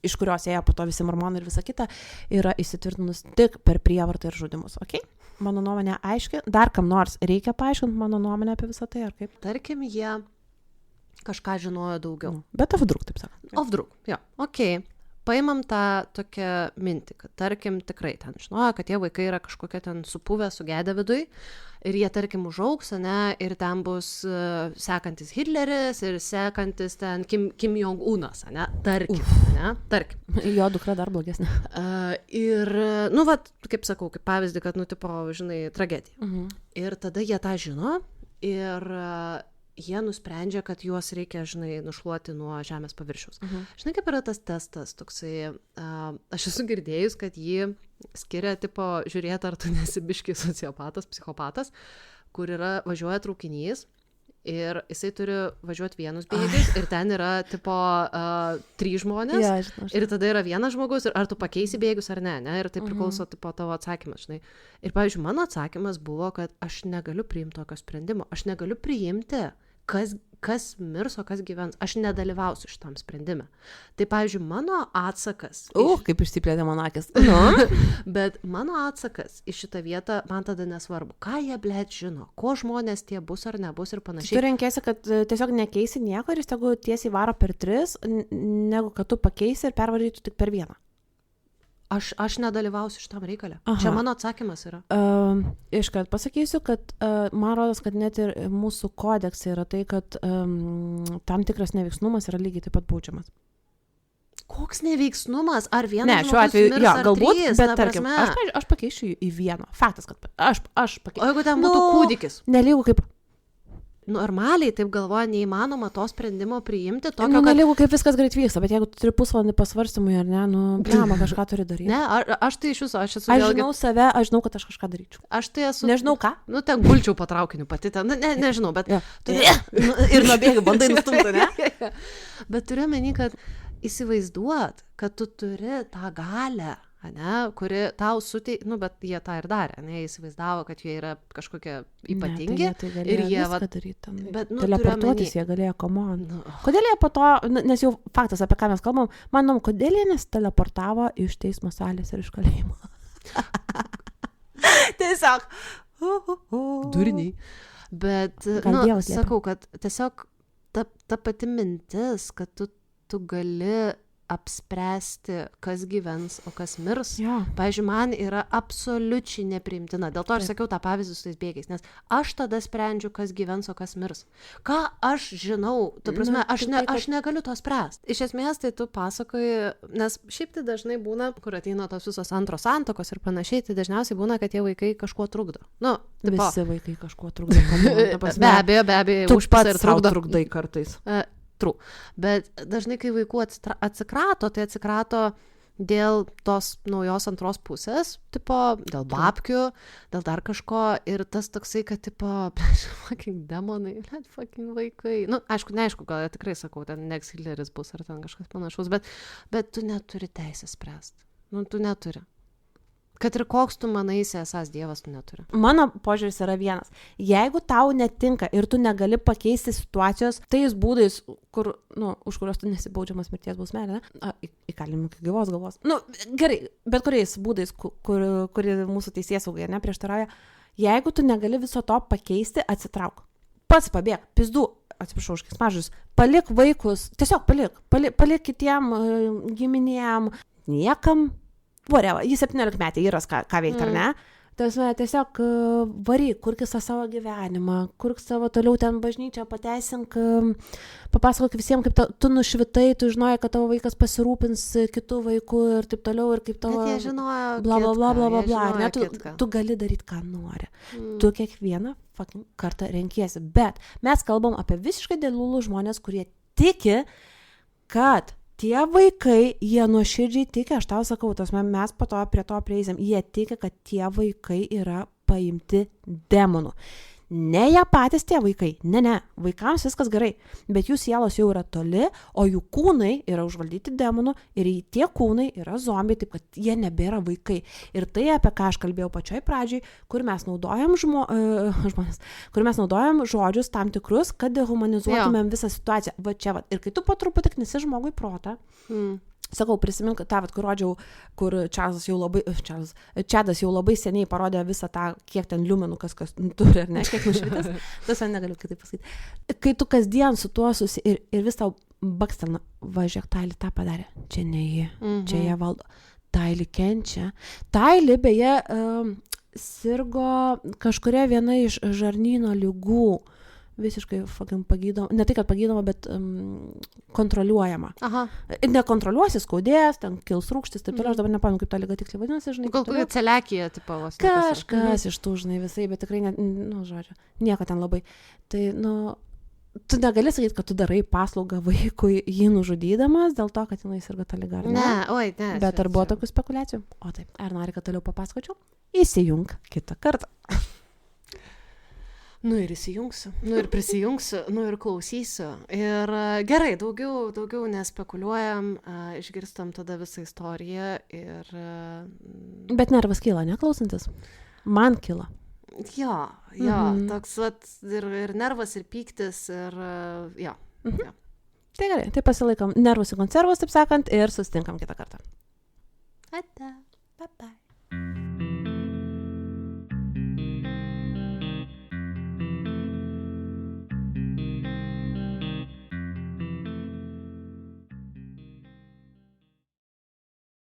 iš kurios ėjo po to visi mormonai ir visa kita, yra įsitvirtinus tik per prievartą ir žudimus, okei? Mano nuomonė aiški, dar kam nors reikia paaiškinti mano nuomonę apie visą tai, ar kaip? Tarkim, jie kažką žinojo daugiau. Bet avdruk, taip sakant. Avdruk, jo, okei. Paimam tą tokią mintį, kad tarkim tikrai ten žinojo, kad tie vaikai yra kažkokie ten supuvę, sugedę viduj ir jie tarkim užaugs, ne, ir ten bus sekantis Hitleris ir sekantis ten Kim Jong-unas, ne, tarkim. Jo dukra dar blogesnė. Ir, nu, vat, kaip sakau, kaip pavyzdį, kad, nu, tipo, žinai, tragedija. Ir tada jie tą žino ir jie nusprendžia, kad juos reikia, žinai, nušluoti nuo žemės paviršiaus. Žinai, kaip yra tas testas, toksai, aš esu girdėjus, kad jį skiria, tipo, žiūrėti, ar tu nesi biški sociopatas, psichopatas, kur yra, važiuoja traukinys ir jisai turi važiuoti vienus bėgius ir ten yra, tipo, 3 žmonės Ja, žinau. ir tada yra vienas žmogus ir ar tu pakeisi bėgius ar ne, ir tai priklauso, tipo, tavo atsakymas, žinai. Ir, pavyzdžiui, mano atsakymas buvo, kad aš negaliu priimti tokio sprendimo, aš negaliu priimti, kas mirs, o kas gyvens. Aš nedalyvausiu šitam sprendime. Tai, pavyzdžiui, mano atsakas... Kaip išsiplėtė mano akis. Bet mano atsakas į šitą vietą man tada nesvarbu. Ką jie, blėt, žino? Ko žmonės tie bus ar nebus ir panašiai. Tu renkėsi, kad tiesiog nekeisi nieko ir jis tegu tiesiai varo per 3, negu kad tu pakeisi ir pervarytų tik per 1. Aš nedalyvausiu šitam reikalė. Čia mano atsakymas yra. Iškart pasakysiu, kad man rodos, kad net ir mūsų kodeksai yra tai, kad tam tikras neveiksnumas yra lygiai taip pat baudžiamas. Koks neveiksnumas? Ar vienas ne, šiuo atveju, mirs, ar galbūt, 3, bet tarkim, aš pakeišiu į 1. Faktas, kad aš pakeišiu. O jeigu ten būtų kūdikis? Nelygu kaip... Normaliai, taip galvoja, neįmanoma to sprendimo priimti. Tokio, nelygu kaip viskas greit vyksta, bet jeigu tu turi pusvalandį pasvarstymui, ar ne, blema, kažką turi daryti. Ne, aš tai iš viso, aš esu vėlgi... žinau save, aš žinau, kad aš kažką daryčiau. Aš tai esu... Nežinau ką. Nu, ten gulčiau po traukiniu pati, ten, nežinau, bet... Ir nubėgi, bandai nustumti, ne? Bet turiu meni, kad įsivaizduot, kad tu turi tą galę, ne, kuri tau bet jie tą ir darė, ne, įsivaizdavo, kad jie yra kažkokie ypatingi. Ne, tai ir jie daryti. Bet, teleportuotis jie galėjo, Kodėl jie po to, nes jau faktas, apie ką mes kalbam, manom, kodėl jie nesiteleportavo iš teismo salės ir iš kalėjimo. Tiesiog. Durniai. Bet, sakau, kad tiesiog ta pati mintis, kad tu gali apspręsti, kas gyvens, o kas mirs. Ja. Pavyzdžiui, man yra absoliučiai nepriimtina. Dėl to aš sakiau tą pavyzdį su tais bėgiais, nes aš tada sprendžiu, kas gyvens, o kas mirs. Ką aš žinau? Tu prasme, aš negaliu to spręsti. Iš esmės, tai tu pasakoji, nes šiaip tai dažnai būna, kur ateina tos visos antros santuokos ir panašiai, tai dažniausiai būna, kad tie vaikai kažkuo trukdo. Nu, visi vaikai kažkuo trukdo. Be abejo, tu pats trukdai kartais. Bet dažnai, kai vaikų atsikrato, tai atsikrato dėl tos naujos antros pusės, tipo, dėl babkių, dėl dar kažko, ir tas toksai, kad, tipo, fucking demonai, fucking vaikai. Nu, neaišku, gal tikrai sakau, ten next Hitleris bus ar ten kažkas panašaus, bet tu neturi teisės spręsti. Nu, tu neturi. Kad ir koks tu manaisi esas Dievas, tu neturi. Mano požiūris yra vienas. Jeigu tau netinka ir tu negali pakeisti situacijos tais būdais, kur, už kurios tu nesibaudžiamas mirties bausmė, ne? Įkalinimų iki gyvos galvos. Gerai, bet kuriais būdais, kuri mūsų teisėsaugai neprieštarauja, jeigu tu negali viso to pakeisti, atsitrauk. Pats pabėg, pizdu, atsiprašau už keiksmažodžius, palik vaikus, tiesiog palik kitiem giminėm, niekam. Jis 17 metai yra ką veikti, ar ne? Tiesiog varyk, kurk savo gyvenimą, kurk savo toliau ten bažnyčią, pateisink, papasakok visiems, kaip tu nušvitai, tu žinojai, kad tavo vaikas pasirūpins kitų vaikų ir taip toliau, ir kaip tavo... Bet jie žinojo bla. Tu gali daryti, ką nori. Tu kiekvieną kartą renkiesi. Bet mes kalbam apie visiškai dėlulų žmonės, kurie tiki, kad tie vaikai, jie nuoširdžiai tiki, aš tau sakau, mes po to prie to prieisim, jie tiki, kad tie vaikai yra paimti demonų. Ne jie patys tie vaikai, ne, vaikams viskas gerai, bet jų sielos jau yra toli, o jų kūnai yra užvaldyti demonų ir tie kūnai yra zombiai, taip kad jie nebėra vaikai. Ir tai, apie ką aš kalbėjau pačioj pradžiai, kur mes naudojam kur mes naudojam žodžius tam tikrus, kad dehumanizuotumėm visą situaciją. Va čia, ir kai tu po truputį knisi žmogui protą, Sakau, prisimink tą, kur rodžiau, kur Čadas jau labai seniai parodė visą tą, kiek ten liumenų kas turi, ar ne, kiek nušvitęs. Tas negaliu kitaip pasakyti. Kai tu kasdien su tuo ir vis tau bakstelna, važiuok, Taili tą padarė. Čia ne jie, čia jie valdo. Taili kenčia. Taili, beje, sirgo kažkuria viena iš žarnyno ligų. Visiškai pagydoma, ne tai, kad pagydoma, bet kontroliuojama. Aha. Ir nekontroliuosi, skaudės, ten kils rūgštis, taip toliau, aš dabar nepamenu, kaip ta liga tiksliai vadinasi, žinai. Gal kokia celiakija, tipo, vos. Kažkas iš tų, žinai, visai, bet tikrai, žodžiu, nieko ten labai. Tai, tu negali sakyti, kad tu darai paslaugą vaikui jį nužudydamas dėl to, kad jinai sirgo tą ligą. Ne, oi, ne. Bet ar buvo tokių spekulacijų? O taip, ar nori, kad toliau papasakočiau? Įsijunk kitą kartą. Ir įsijungsiu, ir prisijungsiu, ir klausysiu. Ir gerai, daugiau nespekuliuojam, išgirstam tada visą istoriją ir... Bet nervas kyla, neklausantis? Man kyla. Jo, toks vat, ir nervas, ir pyktis, ir jo. Tai gerai, tai pasilaikom nervus į konservus, taip sakant, ir susitinkam kitą kartą. Ate. Bye bye.